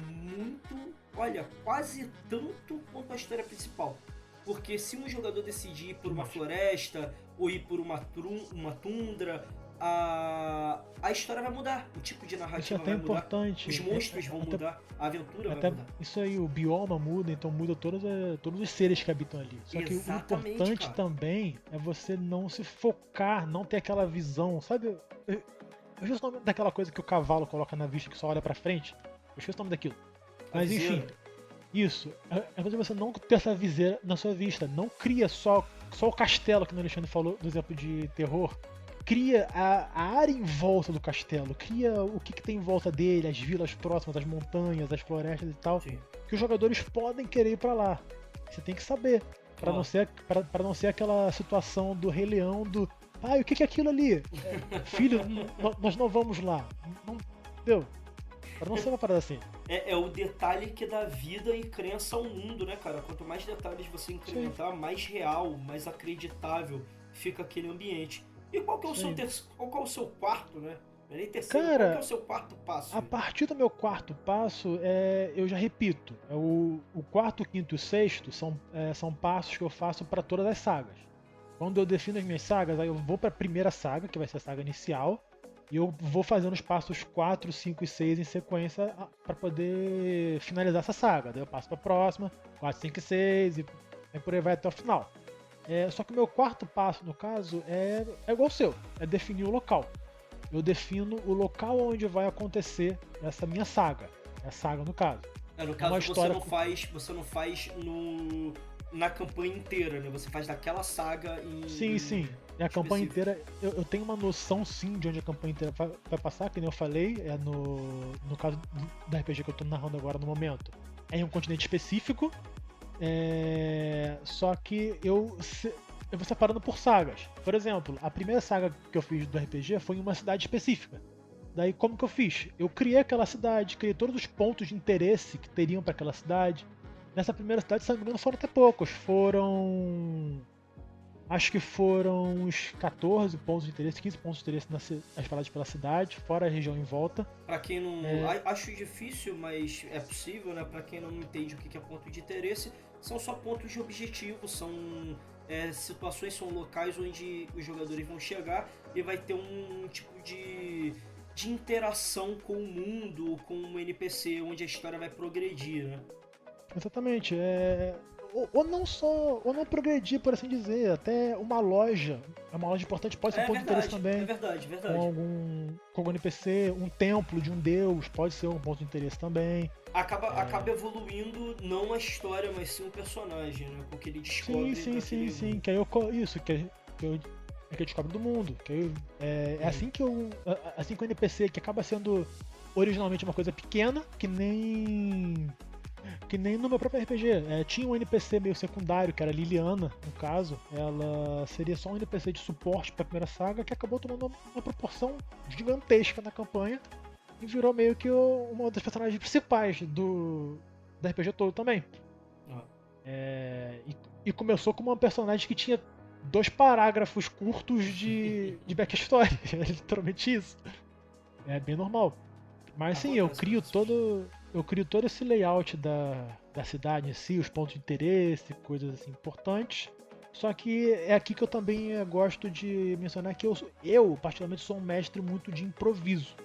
Speaker 1: muito, olha, quase tanto quanto a história principal. Porque se um jogador decidir ir por uma floresta ou ir por uma tundra, a história vai mudar, o tipo de
Speaker 2: Isso é
Speaker 1: narrativa
Speaker 2: até
Speaker 1: vai mudar,
Speaker 2: importante.
Speaker 1: os monstros vão mudar, a aventura vai
Speaker 2: Até
Speaker 1: mudar.
Speaker 2: isso aí, o bioma muda, então muda todos os seres que habitam ali. Só que o
Speaker 1: Exatamente,
Speaker 2: importante
Speaker 1: cara.
Speaker 2: também é você não se focar, não ter aquela visão, sabe? Eu esqueci o nome daquela coisa que o cavalo coloca na vista que só olha pra frente. Eu esqueci o nome daquilo. Mas enfim, isso. É coisa de você não ter essa viseira na sua vista. Não cria só o castelo, que o Alexandre falou do exemplo de terror. Cria a área em volta do castelo. Cria o que tem em volta dele, as vilas próximas, as montanhas, as florestas e tal.
Speaker 1: Sim.
Speaker 2: Que os jogadores podem querer ir pra lá. Você tem que saber. Pra não ser aquela situação do Rei Leão do. Pai, o que é aquilo ali? Filho, nós não vamos lá. Não, entendeu? Pra não ser uma parada assim.
Speaker 1: É o detalhe que dá vida e crença ao mundo, né, cara? Quanto mais detalhes você incrementar, mais real, mais acreditável fica aquele ambiente. E qual que é o seu qual que é o seu quarto, né? Não é nem terceiro,
Speaker 2: Cara,
Speaker 1: qual que é o seu quarto passo?
Speaker 2: A partir do meu quarto passo, eu já repito, o quarto, quinto e sexto são passos que eu faço para todas as sagas. Quando eu defino as minhas sagas, aí eu vou para a primeira saga, que vai ser a saga inicial, e eu vou fazendo os passos 4, 5 e 6 em sequência para poder finalizar essa saga. Daí eu passo para a próxima, 4, 5 e 6, e por aí vai até o final. Só que o meu quarto passo, no caso, é igual ao seu, é definir o local. Eu defino o local onde vai acontecer essa minha saga. A saga, no caso.
Speaker 1: No caso, você não faz na campanha inteira, né? Você faz daquela saga em.
Speaker 2: Sim. E a campanha inteira, eu tenho uma noção sim de onde a campanha inteira vai passar, que nem eu falei, no caso da RPG que eu tô narrando agora no momento. É em um continente específico, só que eu vou separando por sagas. Por exemplo, a primeira saga que eu fiz do RPG foi em uma cidade específica. Daí, como que eu fiz? Eu criei aquela cidade, criei todos os pontos de interesse que teriam para aquela cidade. Nessa primeira cidade, se não me engano, foram até poucos. Acho que foram uns 14 pontos de interesse, 15 pontos de interesse espalhados pela cidade, fora a região em volta.
Speaker 1: Pra quem não. Acho difícil, mas é possível, né? Pra quem não entende o que é ponto de interesse, são só pontos de objetivo, são situações, são locais onde os jogadores vão chegar e vai ter um tipo de interação com o mundo, com o NPC, onde a história vai progredir, né?
Speaker 2: Exatamente. ou não progredir, por assim dizer, até uma loja importante pode ser um ponto de interesse
Speaker 1: É
Speaker 2: também,
Speaker 1: verdade, verdade.
Speaker 2: com algum NPC, um templo de um deus pode ser um ponto de interesse também.
Speaker 1: Acaba evoluindo não a história, mas sim o personagem, né? Com o que ele
Speaker 2: Sim,
Speaker 1: descobre
Speaker 2: sim, sim,
Speaker 1: daquele
Speaker 2: sim,
Speaker 1: mundo.
Speaker 2: que aí isso, que eu, é que eu descobro do mundo, é
Speaker 1: Uhum.
Speaker 2: assim assim que o NPC, que acaba sendo originalmente uma coisa pequena, que nem no meu próprio RPG. Tinha um NPC meio secundário, que era a Liliana, no caso. Ela seria só um NPC de suporte pra primeira saga, que acabou tomando uma proporção gigantesca na campanha e virou meio que uma das personagens principais do RPG todo também.
Speaker 1: Ah.
Speaker 2: E começou como uma personagem que tinha 2 parágrafos curtos de backstory. É literalmente isso. É bem normal. Mas sim,
Speaker 1: Acontece.
Speaker 2: eu crio todo esse layout da cidade em si, os pontos de interesse, coisas assim importantes. Só que é aqui que eu também gosto de mencionar que eu particularmente sou um mestre muito de improviso.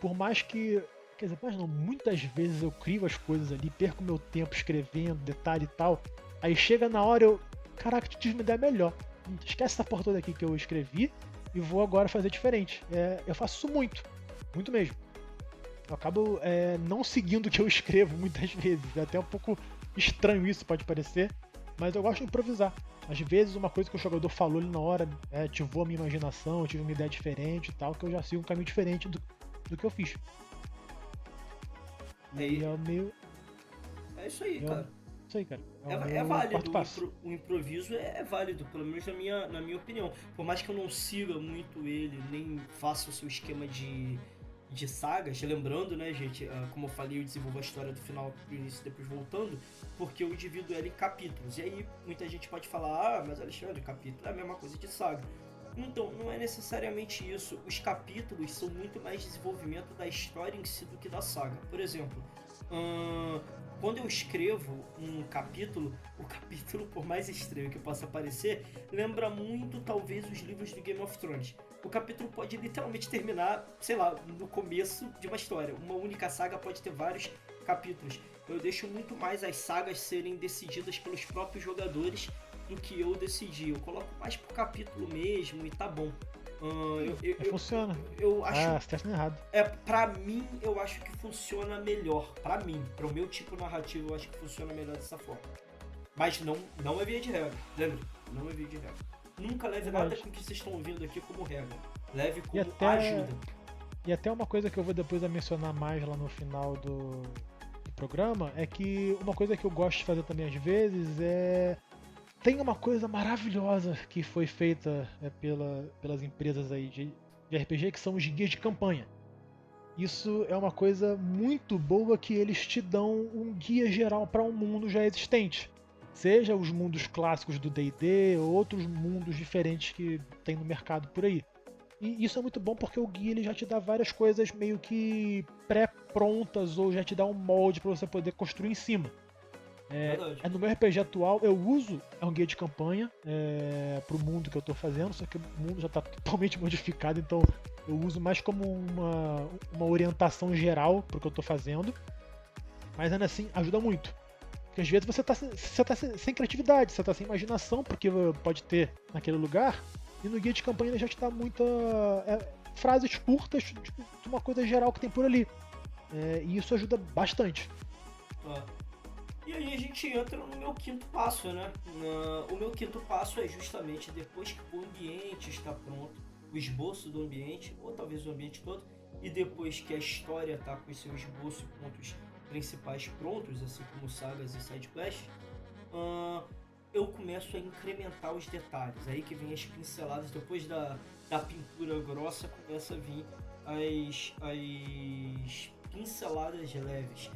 Speaker 2: Por mais que, quer dizer, mas não, muitas vezes eu crio as coisas ali, perco meu tempo escrevendo, detalhe e tal. Aí chega na hora caraca, tu tive uma ideia melhor. Esquece essa porra toda aqui que eu escrevi e vou agora fazer diferente. Eu faço isso muito, muito mesmo. Eu acabo não seguindo o que eu escrevo muitas vezes. É até um pouco estranho isso, pode parecer. Mas eu gosto de improvisar. Às vezes uma coisa que o jogador falou ali na hora ativou a minha imaginação, eu tive uma ideia diferente e tal, que eu já sigo um caminho diferente do que eu fiz. E
Speaker 1: É,
Speaker 2: é o meu.
Speaker 1: é isso aí,
Speaker 2: É o,
Speaker 1: cara.
Speaker 2: isso aí, cara. É o
Speaker 1: É
Speaker 2: meu quarto
Speaker 1: válido,
Speaker 2: passo.
Speaker 1: o improviso é válido, pelo menos na minha opinião. Por mais que eu não siga muito ele, nem faça o seu esquema de sagas, lembrando, né, gente, como eu falei, eu desenvolvo a história do final pro início, depois voltando, porque eu divido ela em capítulos. E aí muita gente pode falar, mas Alexandre, capítulo é a mesma coisa de saga. Então, não é necessariamente isso. Os capítulos são muito mais desenvolvimento da história em si do que da saga. Por exemplo, hum, quando eu escrevo um capítulo, o capítulo, por mais estranho que possa parecer, lembra muito, talvez, os livros do Game of Thrones. O capítulo pode literalmente terminar, sei lá, no começo de uma história. Uma única saga pode ter vários capítulos. Eu deixo muito mais as sagas serem decididas pelos próprios jogadores do que eu decidir. Eu coloco mais pro capítulo mesmo e tá bom.
Speaker 2: Funciona.
Speaker 1: Eu acho.
Speaker 2: Você tá achando errado.
Speaker 1: Pra mim, eu acho que funciona melhor. Pra mim, pro meu tipo narrativo, eu acho que funciona melhor dessa forma. Mas não é via de regra. Lembra? Não é via de regra. Nunca leve nada
Speaker 2: Verdade.
Speaker 1: com o que vocês estão ouvindo aqui como regra. Leve
Speaker 2: E
Speaker 1: como
Speaker 2: até,
Speaker 1: ajuda.
Speaker 2: e até uma coisa que eu vou depois mencionar mais lá no final do programa é que uma coisa que eu gosto de fazer também às vezes é. Tem uma coisa maravilhosa que foi feita pelas empresas aí de RPG, que são os guias de campanha. Isso é uma coisa muito boa que eles te dão um guia geral para um mundo já existente. Seja os mundos clássicos do D&D ou outros mundos diferentes que tem no mercado por aí. E isso é muito bom porque o guia ele já te dá várias coisas meio que pré-prontas ou já te dá um molde para você poder construir em cima.
Speaker 1: Verdade.
Speaker 2: No meu RPG atual, eu uso um guia de campanha pro mundo que eu tô fazendo, só que o mundo já tá totalmente modificado, então eu uso mais como uma orientação geral pro que eu tô fazendo, mas ainda assim ajuda muito. Porque às vezes você tá sem criatividade, você tá sem imaginação, porque pode ter naquele lugar, e no guia de campanha ele já te dá muita frases curtas de uma coisa geral que tem por ali. E isso ajuda bastante.
Speaker 1: Ah. E aí a gente entra no meu quinto passo, né? O meu quinto passo é justamente depois que o ambiente está pronto, o esboço do ambiente, ou talvez o ambiente todo, e depois que a história está com o seu esboço e pontos principais prontos, assim como sagas e sidequests, eu começo a incrementar os detalhes. Aí que vem as pinceladas, depois da pintura grossa começa a vir as pinceladas leves.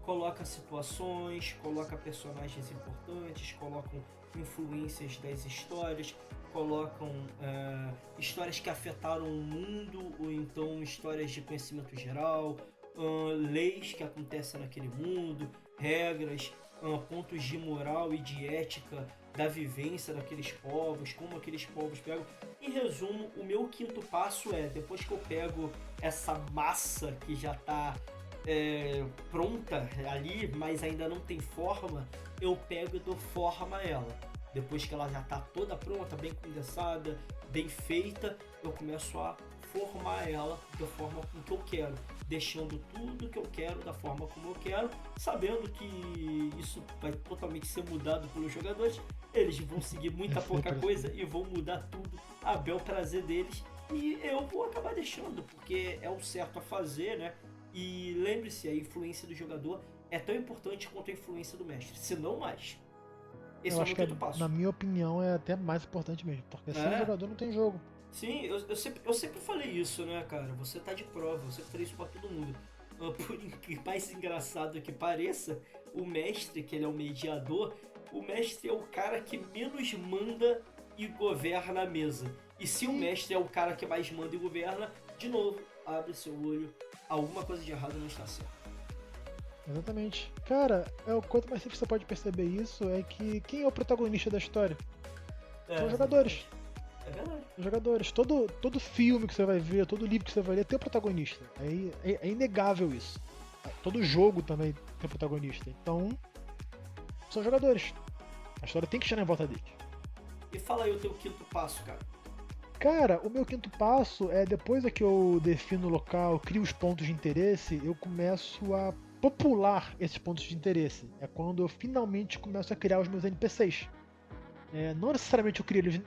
Speaker 1: Coloca situações, coloca personagens importantes, colocam influências das histórias, colocam histórias que afetaram o mundo, ou então histórias de conhecimento geral, leis que acontecem naquele mundo, regras, pontos de moral e de ética da vivência daqueles povos, como aqueles povos pegam. Em resumo, o meu quinto passo é, depois que eu pego essa massa que já está pronta ali, mas ainda não tem forma, eu pego e dou forma a ela. Depois que ela já tá toda pronta, bem condensada, bem feita, eu começo a formar ela da forma com que eu quero, deixando tudo que eu quero da forma como eu quero, sabendo que isso vai totalmente ser mudado pelos jogadores. Eles vão seguir muita pouca coisa e vão mudar tudo a bel prazer deles, e eu vou acabar deixando, porque é o certo a fazer, né? E lembre-se, a influência do jogador é tão importante quanto a influência do mestre, se não mais. Esse
Speaker 2: Eu
Speaker 1: é o meu
Speaker 2: acho que,
Speaker 1: quinto passo.
Speaker 2: na minha opinião, é até mais importante mesmo, porque sem o
Speaker 1: É,
Speaker 2: jogador não tem jogo.
Speaker 1: sim, eu sempre falei isso, né, cara? Você tá de prova, eu sempre falei isso pra todo mundo. Mais engraçado que pareça, o mestre, que ele é o mediador, o mestre é o cara que menos manda e governa a mesa. E se o
Speaker 2: Sim,
Speaker 1: mestre é o cara que mais manda e governa, de novo, abre seu olho, alguma coisa de errado não está certo.
Speaker 2: exatamente. Cara, o quanto mais simples você pode perceber isso é que quem é o protagonista da história? São os jogadores.
Speaker 1: Exatamente. É verdade.
Speaker 2: Os jogadores. Todo filme que você vai ver, todo livro que você vai ler tem o protagonista. É inegável isso. Todo jogo também tem o protagonista. Então, são jogadores. A história tem que estar em volta deles.
Speaker 1: E fala aí o teu quinto passo, cara.
Speaker 2: Cara, o meu quinto passo é depois que eu defino o local, crio os pontos de interesse, eu começo a popular esses pontos de interesse. É quando eu finalmente começo a criar os meus NPCs. Não necessariamente eu crio eles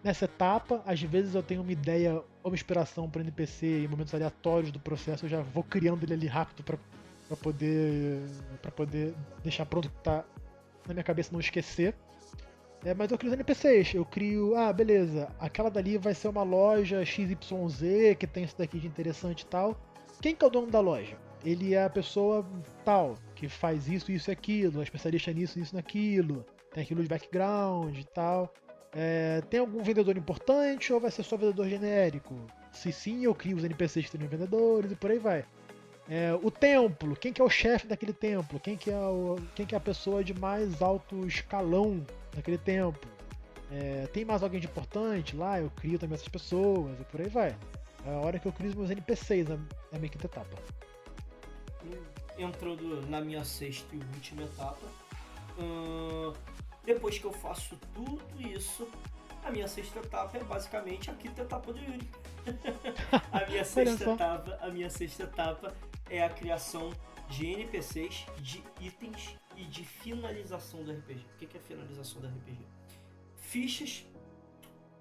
Speaker 2: nessa etapa, às vezes eu tenho uma ideia ou uma inspiração para NPC em momentos aleatórios do processo, eu já vou criando ele ali rápido para poder deixar pronto que tá na minha cabeça, não esquecer. Mas eu crio os NPCs, eu crio, beleza, aquela dali vai ser uma loja XYZ que tem isso daqui de interessante e tal. Quem que é o dono da loja? Ele é a pessoa tal, que faz isso, isso e aquilo, é especialista nisso, isso e naquilo, tem aquilo de background e tal. Tem algum vendedor importante ou vai ser só vendedor genérico? Se sim, eu crio os NPCs que teriam vendedores e por aí vai. O templo, quem que é o chefe daquele templo? Quem que é a pessoa de mais alto escalão daquele templo? Tem mais alguém de importante lá? Eu crio também essas pessoas e por aí vai. É a hora que eu crio os meus NPCs, na minha quinta etapa.
Speaker 1: Entrando na minha sexta e última etapa. Depois que eu faço tudo isso, a minha sexta etapa é basicamente a quinta etapa do Yuri. A minha sexta etapa é a criação de NPCs, de itens e de finalização do RPG. O que é finalização do RPG? Fichas,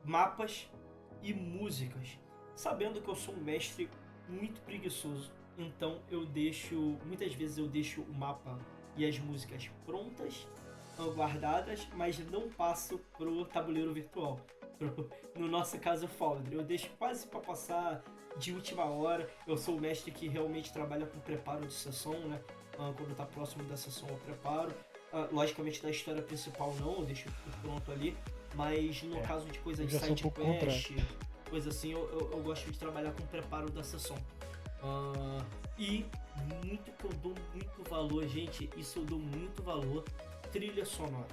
Speaker 1: mapas e músicas. Sabendo que eu sou um mestre muito preguiçoso, então muitas vezes eu deixo o mapa e as músicas prontas, guardadas, mas não passo pro tabuleiro virtual. No nosso caso, o Foundry. Eu deixo quase para passar de última hora. Eu sou o mestre que realmente trabalha com preparo de sessão, né? Quando tá próximo da sessão eu preparo. Logicamente da história principal não, eu deixo tudo pronto ali. Mas no caso de coisa de side quest, coisa assim, eu gosto de trabalhar com preparo da sessão. E muito que eu dou muito valor, gente, isso eu dou muito valor, trilha sonora.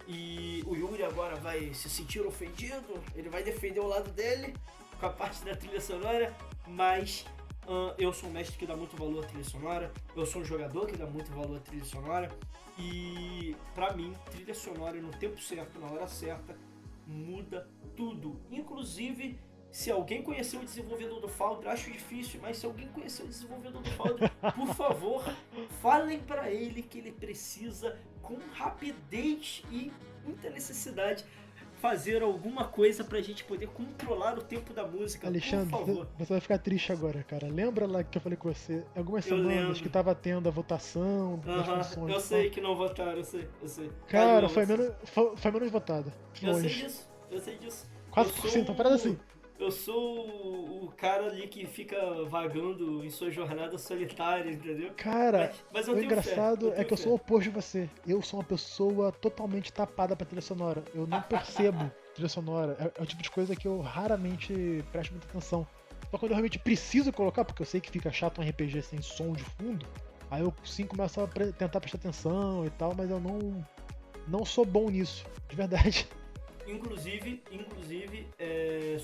Speaker 1: E o Yuri agora vai se sentir ofendido, ele vai defender o lado dele com a parte da trilha sonora, mas eu sou um mestre que dá muito valor à trilha sonora, eu sou um jogador que dá muito valor à trilha sonora, e pra mim, trilha sonora no tempo certo, na hora certa, muda tudo. Inclusive, se alguém conheceu o desenvolvedor do Foundry, acho difícil, mas se alguém conheceu o desenvolvedor do Foundry, por favor, falem pra ele que ele precisa, com rapidez e muita necessidade, fazer alguma coisa pra gente poder controlar o tempo da música,
Speaker 2: Alexandre,
Speaker 1: por favor.
Speaker 2: você vai ficar triste agora, cara. Lembra lá que eu falei com você, algumas
Speaker 1: Eu
Speaker 2: semanas
Speaker 1: lembro.
Speaker 2: que tava tendo a votação das funções.
Speaker 1: Eu sei que não votaram, eu sei.
Speaker 2: Cara,
Speaker 1: Caiu,
Speaker 2: foi menos votada.
Speaker 1: eu
Speaker 2: Longe.
Speaker 1: sei disso.
Speaker 2: 4%, uma parada assim.
Speaker 1: Eu sou o cara ali que fica vagando em sua jornada solitária, entendeu?
Speaker 2: Cara,
Speaker 1: Mas eu
Speaker 2: o
Speaker 1: tenho
Speaker 2: engraçado
Speaker 1: fé,
Speaker 2: é que eu sou o oposto de você. Eu sou uma pessoa totalmente tapada pra trilha sonora. Eu não percebo trilha sonora. É o tipo de coisa que eu raramente presto muita atenção. Só quando eu realmente preciso colocar, porque eu sei que fica chato um RPG sem som de fundo, aí eu sim começo a tentar prestar atenção e tal, mas eu não sou bom nisso, de verdade.
Speaker 1: Inclusive,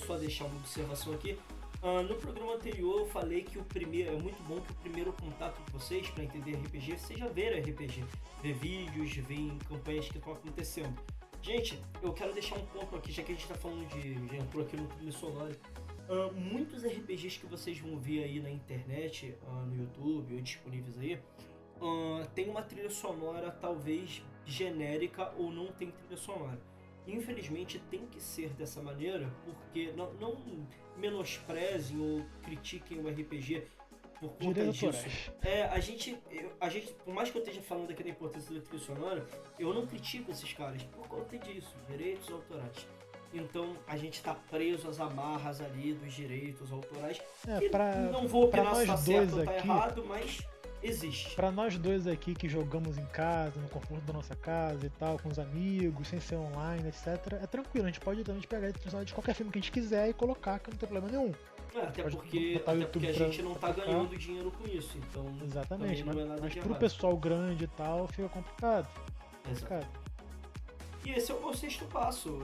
Speaker 1: só deixar uma observação aqui, No programa anterior eu falei que é muito bom que o primeiro contato de vocês para entender RPG seja ver RPG, ver vídeos, ver campanhas que estão acontecendo. Gente, eu quero deixar um ponto aqui, já que a gente está falando já entrou aqui no trilha sonora. Muitos RPGs que vocês vão ver aí na internet, no YouTube ou disponíveis aí, tem uma trilha sonora talvez genérica ou não tem trilha sonora. Infelizmente tem que ser dessa maneira, porque não menosprezem ou critiquem o RPG por conta disso. A gente, por mais que eu esteja falando aqui da importância da trilha sonora, eu não critico esses caras por conta disso, direitos autorais. Então a gente está preso às amarras ali dos direitos autorais. Não vou opinar se tá certo ou tá errado, mas existe.
Speaker 2: Pra nós dois aqui que jogamos em casa, no conforto da nossa casa e tal, com os amigos, sem ser online, etc. É tranquilo, a gente pode também pegar a trilha sonora de qualquer filme que a gente quiser e colocar, que não tem problema nenhum.
Speaker 1: Até porque a gente não tá ganhando dinheiro com isso, então.
Speaker 2: Exatamente,
Speaker 1: não é nada
Speaker 2: mas
Speaker 1: de
Speaker 2: pro
Speaker 1: errado.
Speaker 2: pessoal grande e tal, fica complicado.
Speaker 1: Exato. E esse é o meu sexto passo,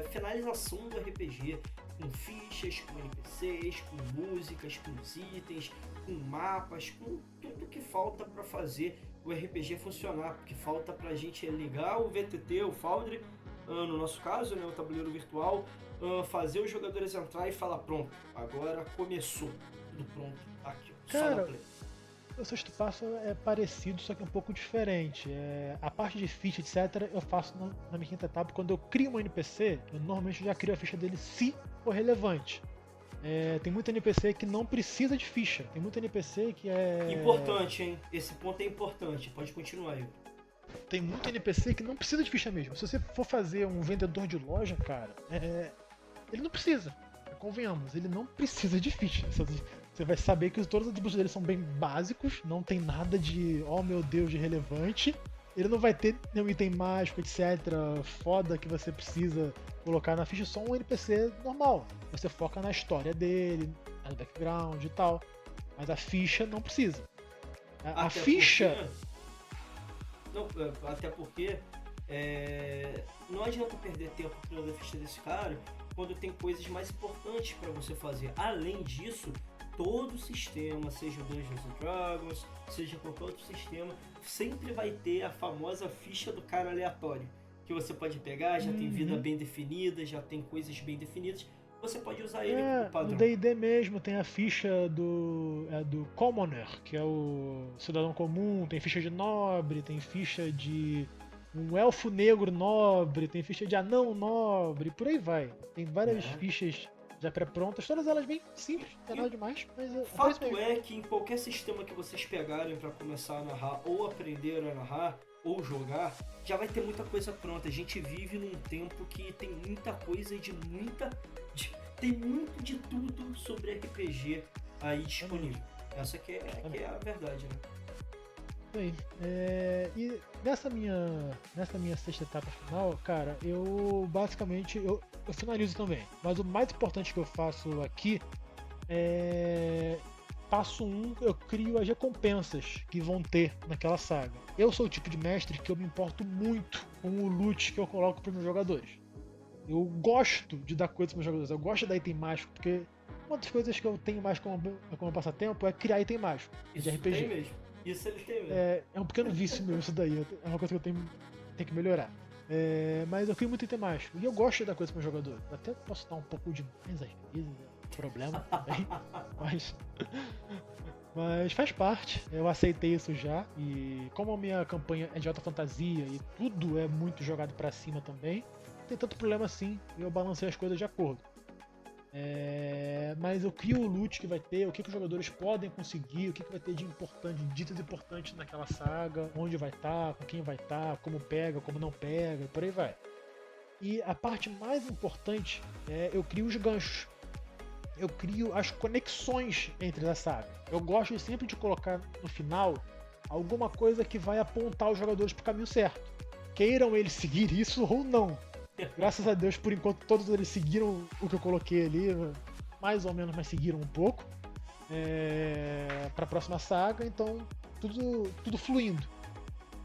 Speaker 1: finalização do RPG, com fichas, com NPCs, com músicas, com os itens, com mapas, com tudo que falta para fazer o RPG funcionar, porque falta pra gente ligar o VTT, o Foundry, no nosso caso, né, o tabuleiro virtual, fazer os jogadores entrar e falar, pronto, agora começou, tudo pronto, tá aqui, só na play.
Speaker 2: O sexto passo é parecido, só que um pouco diferente. A parte de ficha, etc., eu faço na minha quinta etapa. Quando eu crio um NPC, eu normalmente já crio a ficha dele se for relevante. Tem muito NPC que não precisa de ficha. Tem muito NPC que é...
Speaker 1: Importante, hein? Esse ponto é importante. Pode continuar aí.
Speaker 2: Tem muito NPC que não precisa de ficha mesmo. Se você for fazer um vendedor de loja, cara, ele não precisa. Convenhamos, ele não precisa de ficha. Você vai saber que todos os atributos dele são bem básicos, não tem nada de, oh meu Deus, de relevante. Ele não vai ter nenhum item mágico, etc. Foda que você precisa colocar na ficha, só um NPC normal. Você foca na história dele, no background e tal. Mas a ficha não precisa. A ficha.
Speaker 1: Até porque não adianta perder tempo criando a ficha desse cara quando tem coisas mais importantes para você fazer. Além disso, todo sistema, seja o Dungeons & Dragons, seja qualquer outro sistema, sempre vai ter a famosa ficha do cara aleatório, que você pode pegar, já tem vida bem definida, já tem coisas bem definidas, você pode usar ele como padrão.
Speaker 2: No D&D mesmo tem a ficha do Commoner, que é o cidadão comum, tem ficha de nobre, tem ficha de um elfo negro nobre, tem ficha de anão nobre, por aí vai. Tem várias fichas já pré-prontas, todas elas bem simples, não é nada demais, mas
Speaker 1: fato é que em qualquer sistema que vocês pegarem para começar a narrar, ou aprender a narrar, ou jogar, já vai ter muita coisa pronta. A gente vive num tempo que tem muita coisa tem muito de tudo sobre RPG aí disponível. Essa que é a verdade, né?
Speaker 2: Bem, e nessa minha sexta etapa final, cara, eu basicamente eu finalizo também. Mas o mais importante que eu faço aqui passo 1, eu crio as recompensas que vão ter naquela saga. Eu sou o tipo de mestre que eu me importo muito com o loot que eu coloco para meus jogadores. Eu gosto de dar coisas para meus jogadores, eu gosto de dar item mágico, porque uma das coisas que eu tenho mais como passatempo é criar item mágico de RPG.
Speaker 1: Tem mesmo. Isso eles têm mesmo.
Speaker 2: É um pequeno vício meu isso daí, é uma coisa que eu tenho que melhorar. Mas eu crio muito item mágico e eu gosto de dar coisa para meus jogadores. Eu até posso dar um pouco demais às vezes, problema também, mas faz parte, eu aceitei isso já, e como a minha campanha é de alta fantasia e tudo é muito jogado pra cima também, não tem tanto problema assim, eu balancei as coisas de acordo. Mas eu crio o loot que vai ter, o que os jogadores podem conseguir, o que vai ter de importante, de ditas importantes naquela saga, onde vai estar, com quem vai estar, como pega, como não pega, por aí vai. E a parte mais importante é eu crio os ganchos. Eu crio as conexões entre a saga. Eu gosto sempre de colocar no final alguma coisa que vai apontar os jogadores para o caminho certo. Queiram eles seguir isso ou não. Graças a Deus, por enquanto, todos eles seguiram o que eu coloquei ali, mais ou menos, mas seguiram um pouco para a próxima saga, então tudo fluindo.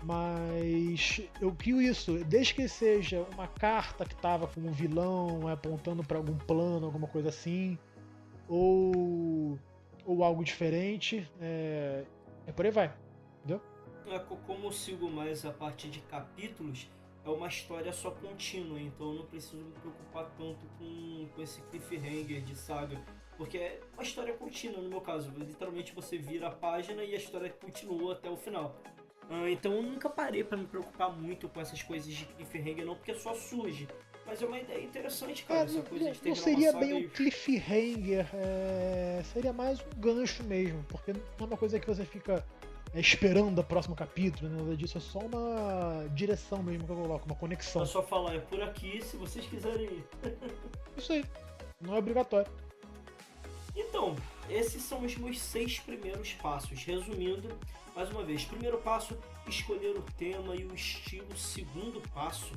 Speaker 2: Mas eu crio isso, desde que seja uma carta que estava com um vilão apontando para algum plano, alguma coisa assim. ou, ou algo diferente. Por aí vai, entendeu?
Speaker 1: Como eu sigo mais a parte de capítulos, é uma história só contínua, então eu não preciso me preocupar tanto com esse cliffhanger de saga, porque é uma história contínua no meu caso, literalmente você vira a página e a história continua até o final. Então eu nunca parei para me preocupar muito com essas coisas de cliffhanger não, porque só surge. Mas é uma ideia interessante, cara, essa coisa de
Speaker 2: Não
Speaker 1: terminar uma
Speaker 2: seria
Speaker 1: saga
Speaker 2: bem um
Speaker 1: e...
Speaker 2: cliffhanger, seria mais um gancho mesmo, porque não é uma coisa que você fica esperando o próximo capítulo, né? Nada disso, é só uma direção mesmo que eu coloco, uma
Speaker 1: É
Speaker 2: conexão.
Speaker 1: só falar, é por aqui se vocês quiserem ir.
Speaker 2: Isso aí, não é obrigatório.
Speaker 1: Então, esses são os meus 6 primeiros passos. Resumindo, mais uma vez, primeiro passo, escolher o tema e o estilo. Segundo passo,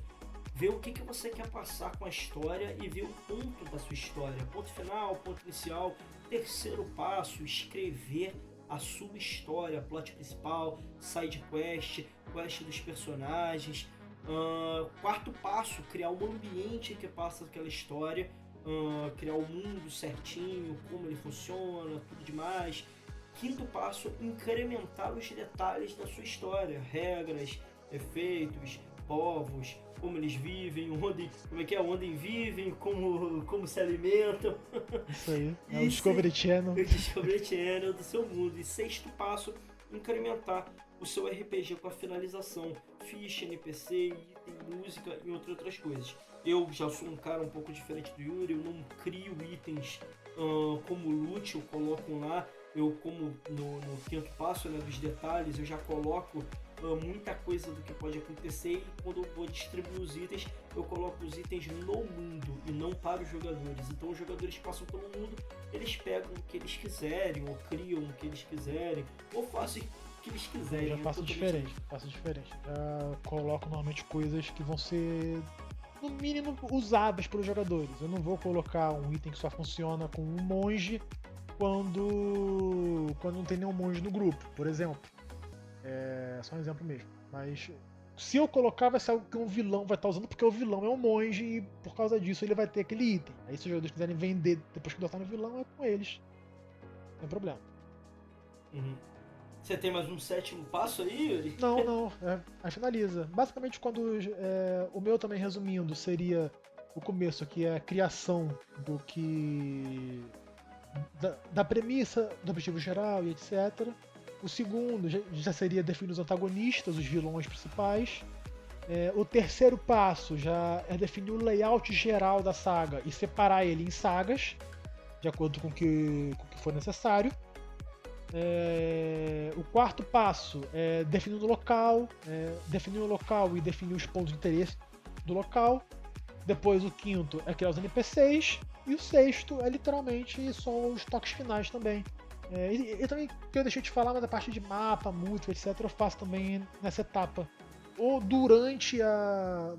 Speaker 1: ver o que você quer passar com a história e ver o ponto da sua história. Ponto final, ponto inicial. Terceiro passo, escrever a sua história, plot principal, side quest, quest dos personagens. Quarto passo, criar um ambiente que passa aquela história. Criar o mundo certinho, como ele funciona, tudo demais. Quinto passo, incrementar os detalhes da sua história, regras, efeitos, povos, como eles vivem, onde vivem, como se alimentam.
Speaker 2: Isso aí, é o
Speaker 1: E
Speaker 2: Discovery Channel.
Speaker 1: o Discovery Channel do seu mundo. E sexto passo, incrementar o seu RPG com a finalização, ficha, NPC, item, música e outras coisas. Eu já sou um cara um pouco diferente do Yuri, eu não crio itens como loot, eu coloco lá, eu como no quinto passo, né, dos detalhes, eu já coloco muita coisa do que pode acontecer e quando eu vou distribuir os itens, eu coloco os itens no mundo e não para os jogadores. Então os jogadores passam pelo mundo, eles pegam o que eles quiserem, ou criam o que eles quiserem, ou fazem o que eles quiserem.
Speaker 2: Eu já faço diferente. Já coloco normalmente coisas que vão ser, no mínimo, usáveis pelos jogadores. Eu não vou colocar um item que só funciona com um monge quando não tem nenhum monge no grupo, por exemplo. É só um exemplo mesmo. Mas se eu colocar, vai ser algo que um vilão vai estar usando, porque o vilão é um monge e por causa disso ele vai ter aquele item. Aí se os jogadores quiserem vender depois que botar no vilão, é com eles. Não tem problema.
Speaker 1: Uhum. Você tem mais um sétimo passo aí, Yuri?
Speaker 2: Não, aí finaliza. Basicamente, quando o meu também resumindo seria o começo, que é a criação do que da premissa, do objetivo geral e etc. O segundo já seria definir os antagonistas, os vilões principais. O terceiro passo já é definir o layout geral da saga e separar ele em sagas, de acordo com o que for necessário. O quarto passo é definir o local, e definir os pontos de interesse do local. Depois o quinto é criar os NPCs. E o sexto é literalmente só os toques finais também. E também, que eu deixei de falar, mas a parte de mapa, música, etc., eu faço também nessa etapa. Ou durante a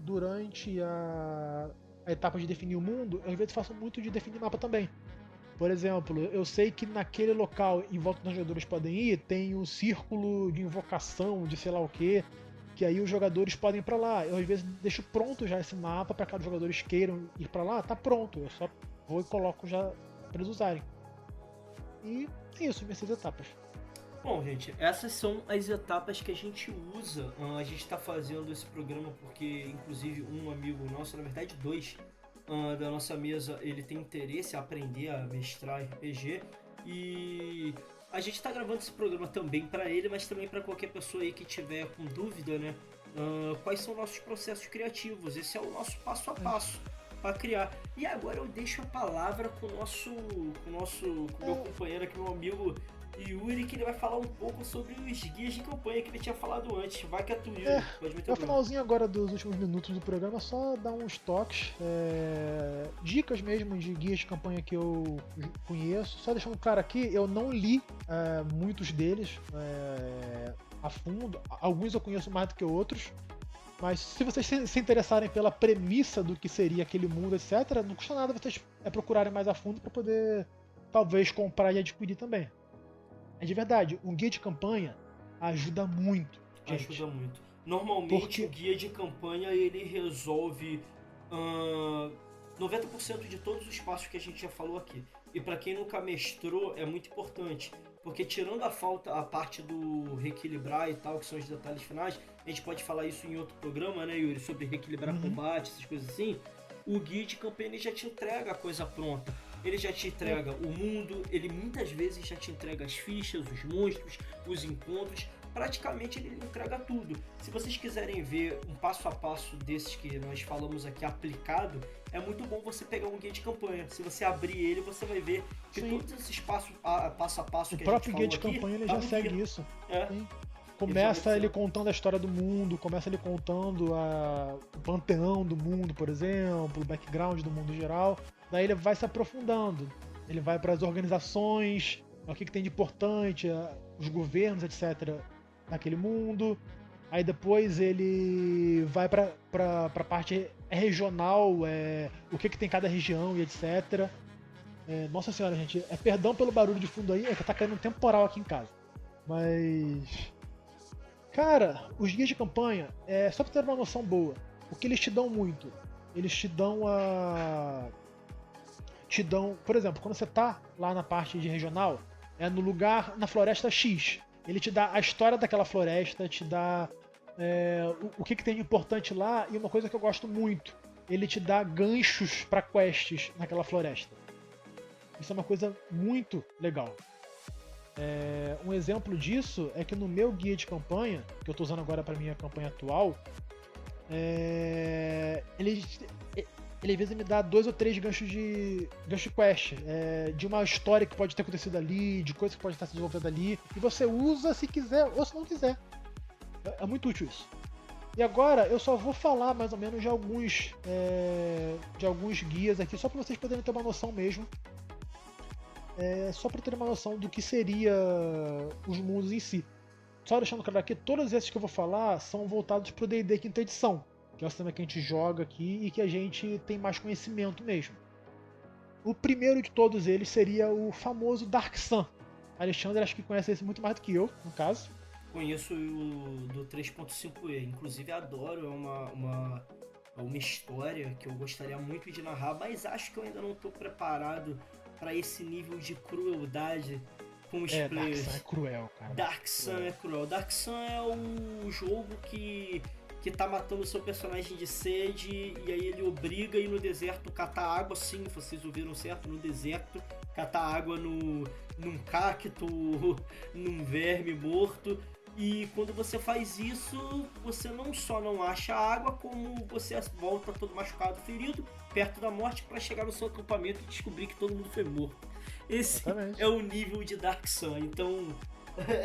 Speaker 2: etapa de definir o mundo, eu às vezes faço muito de definir mapa também. Por exemplo, eu sei que naquele local em volta dos jogadores podem ir, tem o círculo de invocação, de sei lá o que aí os jogadores podem ir pra lá. Eu às vezes deixo pronto já esse mapa para caso os jogadores queiram ir pra lá, tá pronto. Eu só vou e coloco já para eles usarem. E é isso, minhas 6 etapas.
Speaker 1: Bom, gente, essas são as etapas que a gente usa. A gente está fazendo esse programa porque, inclusive, um amigo nosso, na verdade, dois da nossa mesa, ele tem interesse em aprender a mestrar RPG e a gente está gravando esse programa também para ele, mas também para qualquer pessoa aí que tiver com dúvida, né? Quais são nossos processos criativos? Esse é o nosso passo a passo para criar. E agora eu deixo a palavra com o meu companheiro aqui, meu amigo Yuri, que ele vai falar um pouco sobre os guias de campanha que ele tinha falado antes. Vai que é tu, Yuri. Pode meter
Speaker 2: no finalzinho agora dos últimos minutos do programa, só dar uns toques, dicas mesmo de guias de campanha que eu conheço. Só deixando claro aqui, eu não li muitos deles a fundo. Alguns eu conheço mais do que outros. Mas se vocês se interessarem pela premissa do que seria aquele mundo, etc., não custa nada vocês procurarem mais a fundo para poder, talvez, comprar e adquirir também. É de verdade, um guia de campanha ajuda muito, gente.
Speaker 1: Ajuda muito. Normalmente o guia de campanha ele resolve 90% de todos os passos que a gente já falou aqui. E para quem nunca mestrou, é muito importante. Porque tirando a parte do reequilibrar e tal, que são os detalhes finais, a gente pode falar isso em outro programa, né, Yuri? Sobre reequilibrar
Speaker 2: Uhum.
Speaker 1: combate, essas coisas assim. O guia de campanha ele já te entrega a coisa pronta. Ele já te
Speaker 2: É,
Speaker 1: entrega o mundo, ele muitas vezes já te entrega as fichas, os monstros, os encontros. Praticamente ele entrega tudo. Se vocês quiserem ver um passo a passo desses que nós falamos aqui aplicado, é muito bom você pegar um guia de campanha. Se você abrir ele, você vai ver que
Speaker 2: sim.
Speaker 1: todos esses passo a passo
Speaker 2: O
Speaker 1: que a gente
Speaker 2: próprio guia
Speaker 1: falou
Speaker 2: de
Speaker 1: aqui,
Speaker 2: campanha ele
Speaker 1: tá
Speaker 2: já
Speaker 1: no guia.
Speaker 2: segue isso.
Speaker 1: É,
Speaker 2: Sim.
Speaker 1: ele já vai
Speaker 2: Começa ele
Speaker 1: dizendo.
Speaker 2: contando a história do mundo, começa ele contando o panteão do mundo, por exemplo, o background do mundo geral. Daí ele vai se aprofundando. Ele vai para as organizações, o que tem de importante, os governos, etc., naquele mundo. Aí depois ele vai para a parte regional, o que tem em cada região e etc. Nossa senhora, gente, perdão pelo barulho de fundo aí, é que tá caindo um temporal aqui em casa. Mas. Cara, os guias de campanha, só pra ter uma noção boa, o que eles te dão muito? Eles te dão a. Te dão. Por exemplo, quando você tá lá na parte de regional, no lugar, na floresta X. Ele te dá a história daquela floresta, te dá o que tem de importante lá, e uma coisa que eu gosto muito, ele te dá ganchos pra quests naquela floresta. Isso é uma coisa muito legal. Um exemplo disso é que no meu guia de campanha, que eu estou usando agora para minha campanha atual, ele às vezes me dá 2 ou 3 ganchos de quest, de uma história que pode ter acontecido ali, de coisa que pode estar se desenvolvendo ali, e você usa se quiser ou se não quiser. É muito útil isso. E agora eu só vou falar mais ou menos de alguns guias aqui, só para vocês poderem ter uma noção mesmo. Só para ter uma noção do que seria os mundos em si. Só deixando claro aqui, todos esses que eu vou falar são voltados para o D&D quinta edição, que é o sistema que a gente joga aqui e que a gente tem mais conhecimento mesmo. O primeiro de todos eles seria o famoso Dark Sun. Alexandre acho que conhece esse muito mais do que eu, no caso.
Speaker 1: Conheço o do 3.5e, inclusive adoro, é uma história que eu gostaria muito de narrar, mas acho que eu ainda não estou preparado para esse nível de crueldade com os
Speaker 2: Dark Sun é
Speaker 1: players.
Speaker 2: cruel, cara.
Speaker 1: Dark Sun é cruel. Dark Sun é o jogo que tá matando o seu personagem de sede e aí ele obriga a ir no deserto catar água, sim, vocês ouviram certo, no deserto, catar água num cacto, num verme morto. E quando você faz isso, você não só não acha água, como você volta todo machucado, ferido, perto da morte, para chegar no seu acampamento e descobrir que todo mundo foi morto. Esse
Speaker 2: Exatamente.
Speaker 1: é o nível de Dark Sun, então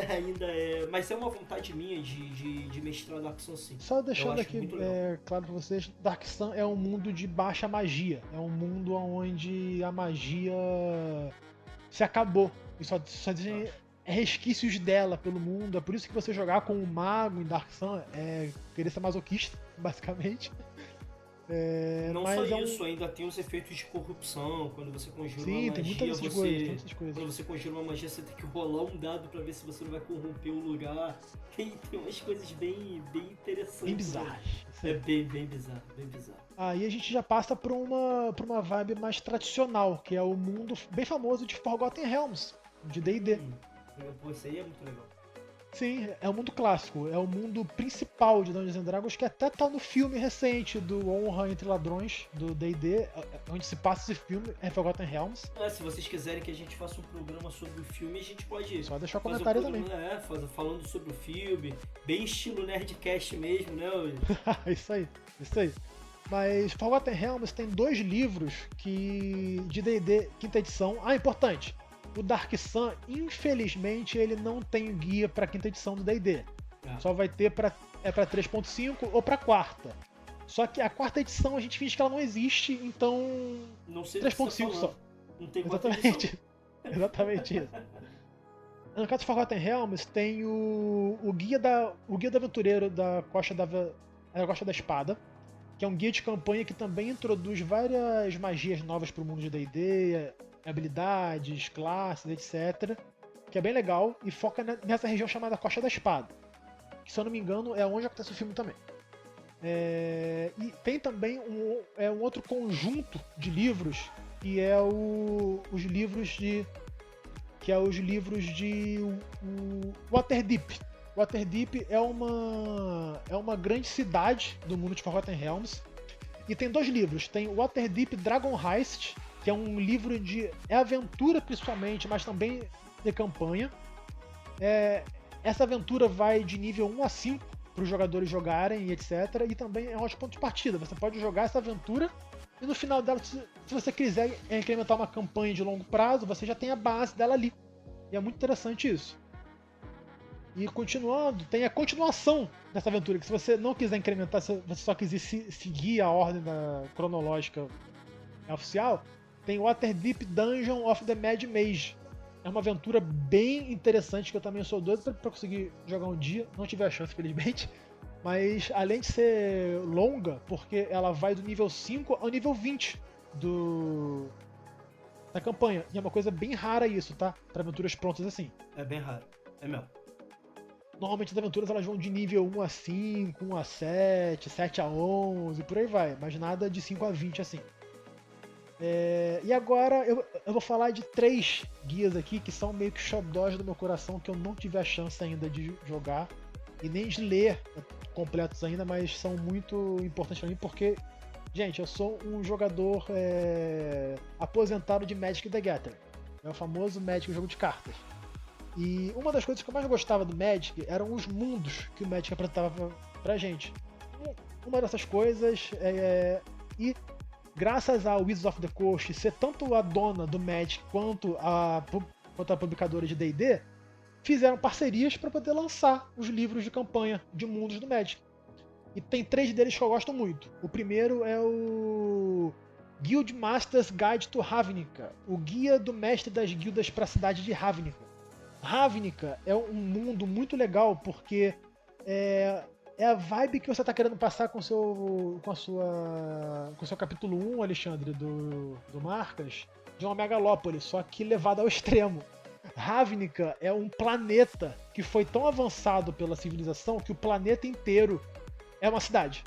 Speaker 1: ainda é. Mas é uma vontade minha de mestrar Dark Sun, sim.
Speaker 2: Só
Speaker 1: Eu
Speaker 2: deixando
Speaker 1: acho
Speaker 2: aqui
Speaker 1: muito legal.
Speaker 2: claro para vocês, Dark Sun é um mundo de baixa magia. É um mundo onde a magia se acabou. E só tem resquícios dela pelo mundo. É por isso que você jogar com um mago em Dark Sun é querer ser masoquista, basicamente.
Speaker 1: Não só
Speaker 2: Mas
Speaker 1: isso, ainda tem os efeitos de corrupção. Quando você conjura
Speaker 2: Sim,
Speaker 1: uma
Speaker 2: tem muitas
Speaker 1: magia,
Speaker 2: dessas coisas, tem muitas coisas.
Speaker 1: quando você conjura uma magia, você tem que rolar um dado pra ver se você não vai corromper o lugar. Tem umas coisas bem interessantes.
Speaker 2: Bem bizarras. Isso
Speaker 1: É
Speaker 2: aí.
Speaker 1: bem bizarro, bem bizarro.
Speaker 2: Aí a gente já passa pra uma vibe mais tradicional, que é o mundo bem famoso de Forgotten Realms, de D&D.
Speaker 1: Pô, isso aí é muito legal.
Speaker 2: Sim, é o mundo clássico, é o mundo principal de Dungeons and Dragons, que até tá no filme recente do Honra Entre Ladrões, do D&D, onde se passa esse filme, é Forgotten Realms.
Speaker 1: Se vocês quiserem que a gente faça um programa sobre o filme, a gente pode
Speaker 2: Só deixar o
Speaker 1: fazer
Speaker 2: comentário
Speaker 1: um
Speaker 2: também.
Speaker 1: programa, falando sobre o filme, bem estilo Nerdcast mesmo, né?
Speaker 2: Isso aí, isso aí. Mas Forgotten Realms tem 2 livros de D&D quinta edição. Ah, importante! O Dark Sun, infelizmente, ele não tem guia para quinta edição do D&D. Só vai ter para 3.5 ou para quarta. Só que a quarta edição a gente finge que ela não existe, então
Speaker 1: Não sei
Speaker 2: 3.5 só.
Speaker 1: Não tem
Speaker 2: Exatamente. Exatamente isso. No caso de Forgotten Realms tem o guia do aventureiro da Costa da Espada, que é um guia de campanha que também introduz várias magias novas para o mundo de D&D, habilidades, classes, etc. Que é bem legal e foca nessa região chamada Costa da Espada, que se eu não me engano é onde acontece o filme também. E tem também um outro conjunto de livros que é os livros de Waterdeep. Waterdeep é uma grande cidade do mundo de Forgotten Realms e tem 2 livros. Tem Waterdeep Dragon Heist, que é um livro de aventura principalmente, mas também de campanha. Essa aventura vai de nível 1 a 5 para os jogadores jogarem e etc. E também é um ponto de partida. Você pode jogar essa aventura e no final dela, se você quiser incrementar uma campanha de longo prazo, você já tem a base dela ali. E é muito interessante isso. E continuando, tem a continuação dessa aventura, que se você não quiser incrementar, se você só quiser seguir a ordem cronológica oficial, tem Waterdeep Dungeon of the Mad Mage. É uma aventura bem interessante que eu também sou doido pra conseguir jogar um dia. Não tive a chance, felizmente. Mas além de ser longa, porque ela vai do nível 5 ao nível 20 da campanha. E é uma coisa bem rara isso, tá? Pra aventuras prontas assim.
Speaker 1: É bem raro. É mesmo.
Speaker 2: Normalmente as aventuras elas vão de nível 1 a 5, 1 a 7, 7 a 11, por aí vai. Mas nada de 5 a 20 assim. E agora eu vou falar de 3 guias aqui que são meio que xodós do meu coração, que eu não tive a chance ainda de jogar e nem de ler completos ainda, mas são muito importantes pra mim porque, gente, eu sou um jogador aposentado de Magic the Gathering. É o famoso Magic, jogo de cartas. E uma das coisas que eu mais gostava do Magic eram os mundos que o Magic apresentava pra gente. Uma dessas coisas e graças ao Wizards of the Coast ser tanto a dona do Magic quanto a publicadora de D&D, fizeram parcerias para poder lançar os livros de campanha de mundos do Magic. E tem 3 deles que eu gosto muito. O primeiro é o Guild Master's Guide to Ravnica, o guia do mestre das guildas para a cidade de Ravnica. Ravnica é um mundo muito legal porque é a vibe que você está querendo passar com o seu capítulo 1, Alexandre, do Marcas, de uma megalópole, só que levado ao extremo. Ravnica é um planeta que foi tão avançado pela civilização que o planeta inteiro é uma cidade.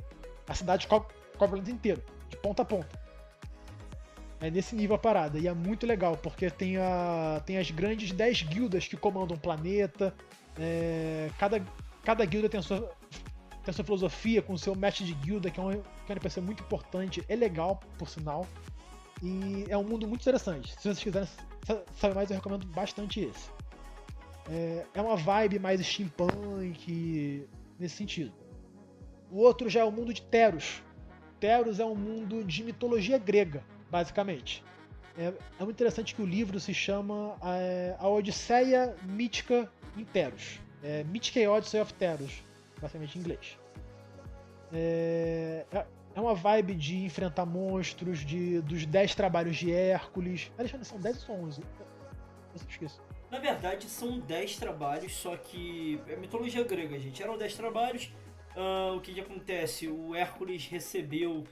Speaker 2: A cidade cobre o planeta inteiro, de ponta a ponta. É nesse nível a parada, e é muito legal, porque tem as grandes 10 guildas que comandam o planeta, cada guilda tem a sua filosofia, com o seu mestre de guilda, que é um NPC muito importante, é legal, por sinal, e é um mundo muito interessante. Se vocês quiserem saber mais, eu recomendo bastante esse. É uma vibe mais steampunk, nesse sentido. O outro já é o mundo de Teros. Teros é um mundo de mitologia grega, basicamente. É muito interessante que o livro se chama A Odisseia Mítica em Teros. Mythic Odyssey of Teros, basicamente em inglês. É uma vibe de enfrentar monstros, dos 10 trabalhos de Hércules. Alexandre, são 10 ou são 11? Eu sempre esqueço.
Speaker 1: Na verdade, são 10 trabalhos, só que é mitologia grega, gente. Eram 10 trabalhos. O que acontece? O Hércules recebeu...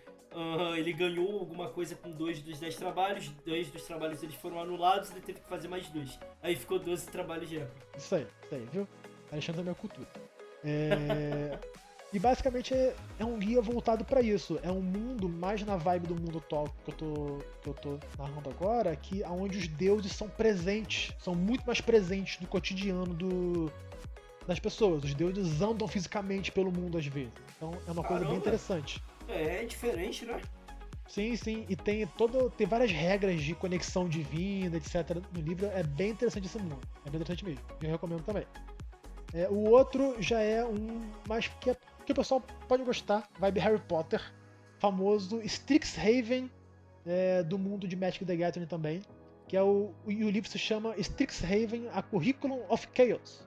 Speaker 1: ele ganhou alguma coisa com 2 dos 10 trabalhos. 2 dos trabalhos eles foram anulados e ele teve que fazer mais 2. Aí ficou 12 trabalhos de Hércules.
Speaker 2: Isso aí, viu? Alexandre é minha cultura. E basicamente é um guia voltado para isso. É um mundo mais na vibe do mundo atual que eu tô narrando agora, onde os deuses são presentes, são muito mais presentes no cotidiano das pessoas. Os deuses andam fisicamente pelo mundo às vezes. Então é uma coisa bem interessante.
Speaker 1: É diferente, né?
Speaker 2: Sim, e tem várias regras de conexão divina, etc. no livro. É bem interessante esse mundo. É bem interessante mesmo. Eu recomendo também. O outro já é mais que o pessoal pode gostar, vibe Harry Potter, famoso Strixhaven, do mundo de Magic the Gathering também, que o livro se chama Strixhaven, A Curriculum of Chaos.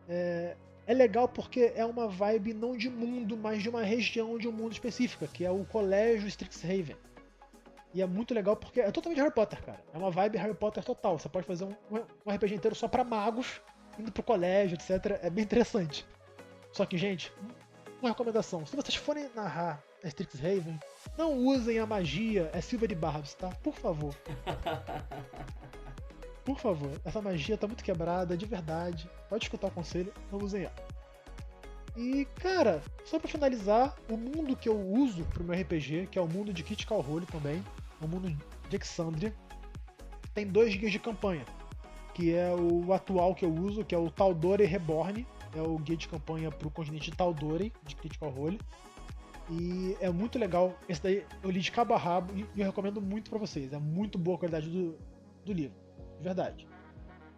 Speaker 2: É legal porque é uma vibe não de mundo, mas de uma região de um mundo específica, que é o Colégio Strixhaven. E é muito legal porque é totalmente Harry Potter, cara. É uma vibe Harry Potter total. Você pode fazer um RPG inteiro só pra magos, indo pro colégio, etc. É bem interessante. Só que, gente, uma recomendação. Se vocês forem narrar a Strixhaven, não usem a magia Silva de Barbs, tá? Por favor. Por favor. Essa magia tá muito quebrada, de verdade. Pode escutar o conselho, não usem ela. E, cara, só pra finalizar, o mundo que eu uso pro meu RPG, que é o mundo de Critical Role também, o mundo de Exandria, tem 2 guias de campanha, que é o atual que eu uso, que é o Tal'Dorei Reborn, é o guia de campanha pro continente de Tal'Dorei, de Critical Role. E é muito legal, esse daí eu li de cabo a rabo e eu recomendo muito pra vocês, é muito boa a qualidade do livro, de verdade.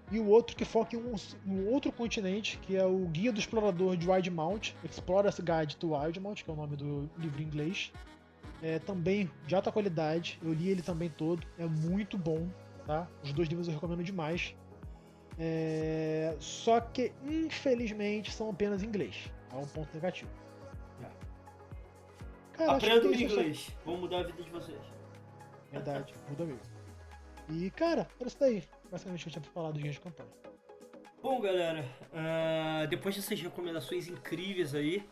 Speaker 2: E o outro que foca em um outro continente, que é o Guia do Explorador de Wildemount, Explorer's Guide to Wildemount, que é o nome do livro em inglês. É também de alta qualidade, eu li ele também todo, é muito bom, tá? Os 2 livros eu recomendo demais. Só que, infelizmente, são apenas em inglês. É um ponto negativo. Cara, acho que
Speaker 1: Aprendam
Speaker 2: é isso,
Speaker 1: inglês. Vamos mudar a vida de vocês.
Speaker 2: Verdade, muda mesmo. E, cara, era isso daí. Basicamente o que eu tinha pra falar dos guias de campanha.
Speaker 1: Bom, galera, depois dessas recomendações incríveis aí,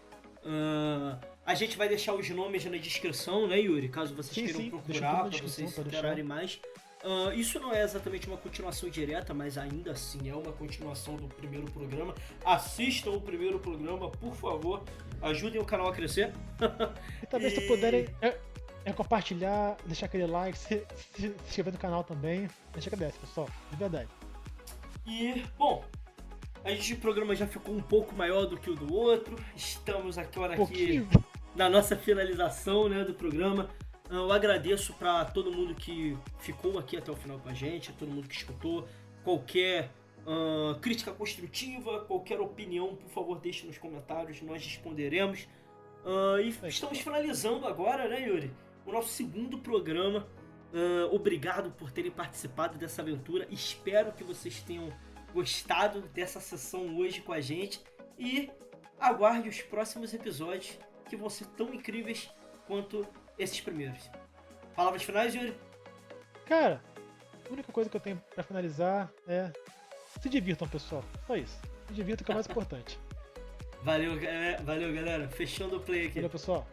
Speaker 1: a gente vai deixar os nomes na descrição, né, Yuri? Caso vocês queiram
Speaker 2: Deixa tudo
Speaker 1: procurar,
Speaker 2: na
Speaker 1: para vocês
Speaker 2: descrição,
Speaker 1: se
Speaker 2: pode
Speaker 1: interarem mais. Isso não é exatamente uma continuação direta, mas ainda assim é uma continuação do primeiro programa. Assistam o primeiro programa, por favor. Ajudem o canal a crescer.
Speaker 2: E também, se puderem compartilhar, deixar aquele like, se inscrever no canal também. A gente agradece, pessoal. De verdade.
Speaker 1: E, bom, o programa já ficou um pouco maior do que o do outro. Estamos agora aqui na nossa finalização, né, do programa. Eu agradeço para todo mundo que ficou aqui até o final com a gente, todo mundo que escutou. Qualquer crítica construtiva, qualquer opinião, por favor, deixe nos comentários, nós responderemos. E estamos finalizando agora, né, Yuri? O nosso segundo programa. Obrigado por terem participado dessa aventura. Espero que vocês tenham gostado dessa sessão hoje com a gente. E aguarde os próximos episódios, que vão ser tão incríveis quanto esses primeiros. Palavras finais, Yuri?
Speaker 2: Cara, a única coisa que eu tenho pra finalizar é: se divirtam, pessoal. Só isso. Se divirtam, que é o mais importante.
Speaker 1: Valeu, galera. Fechando o play aqui.
Speaker 2: Valeu, pessoal.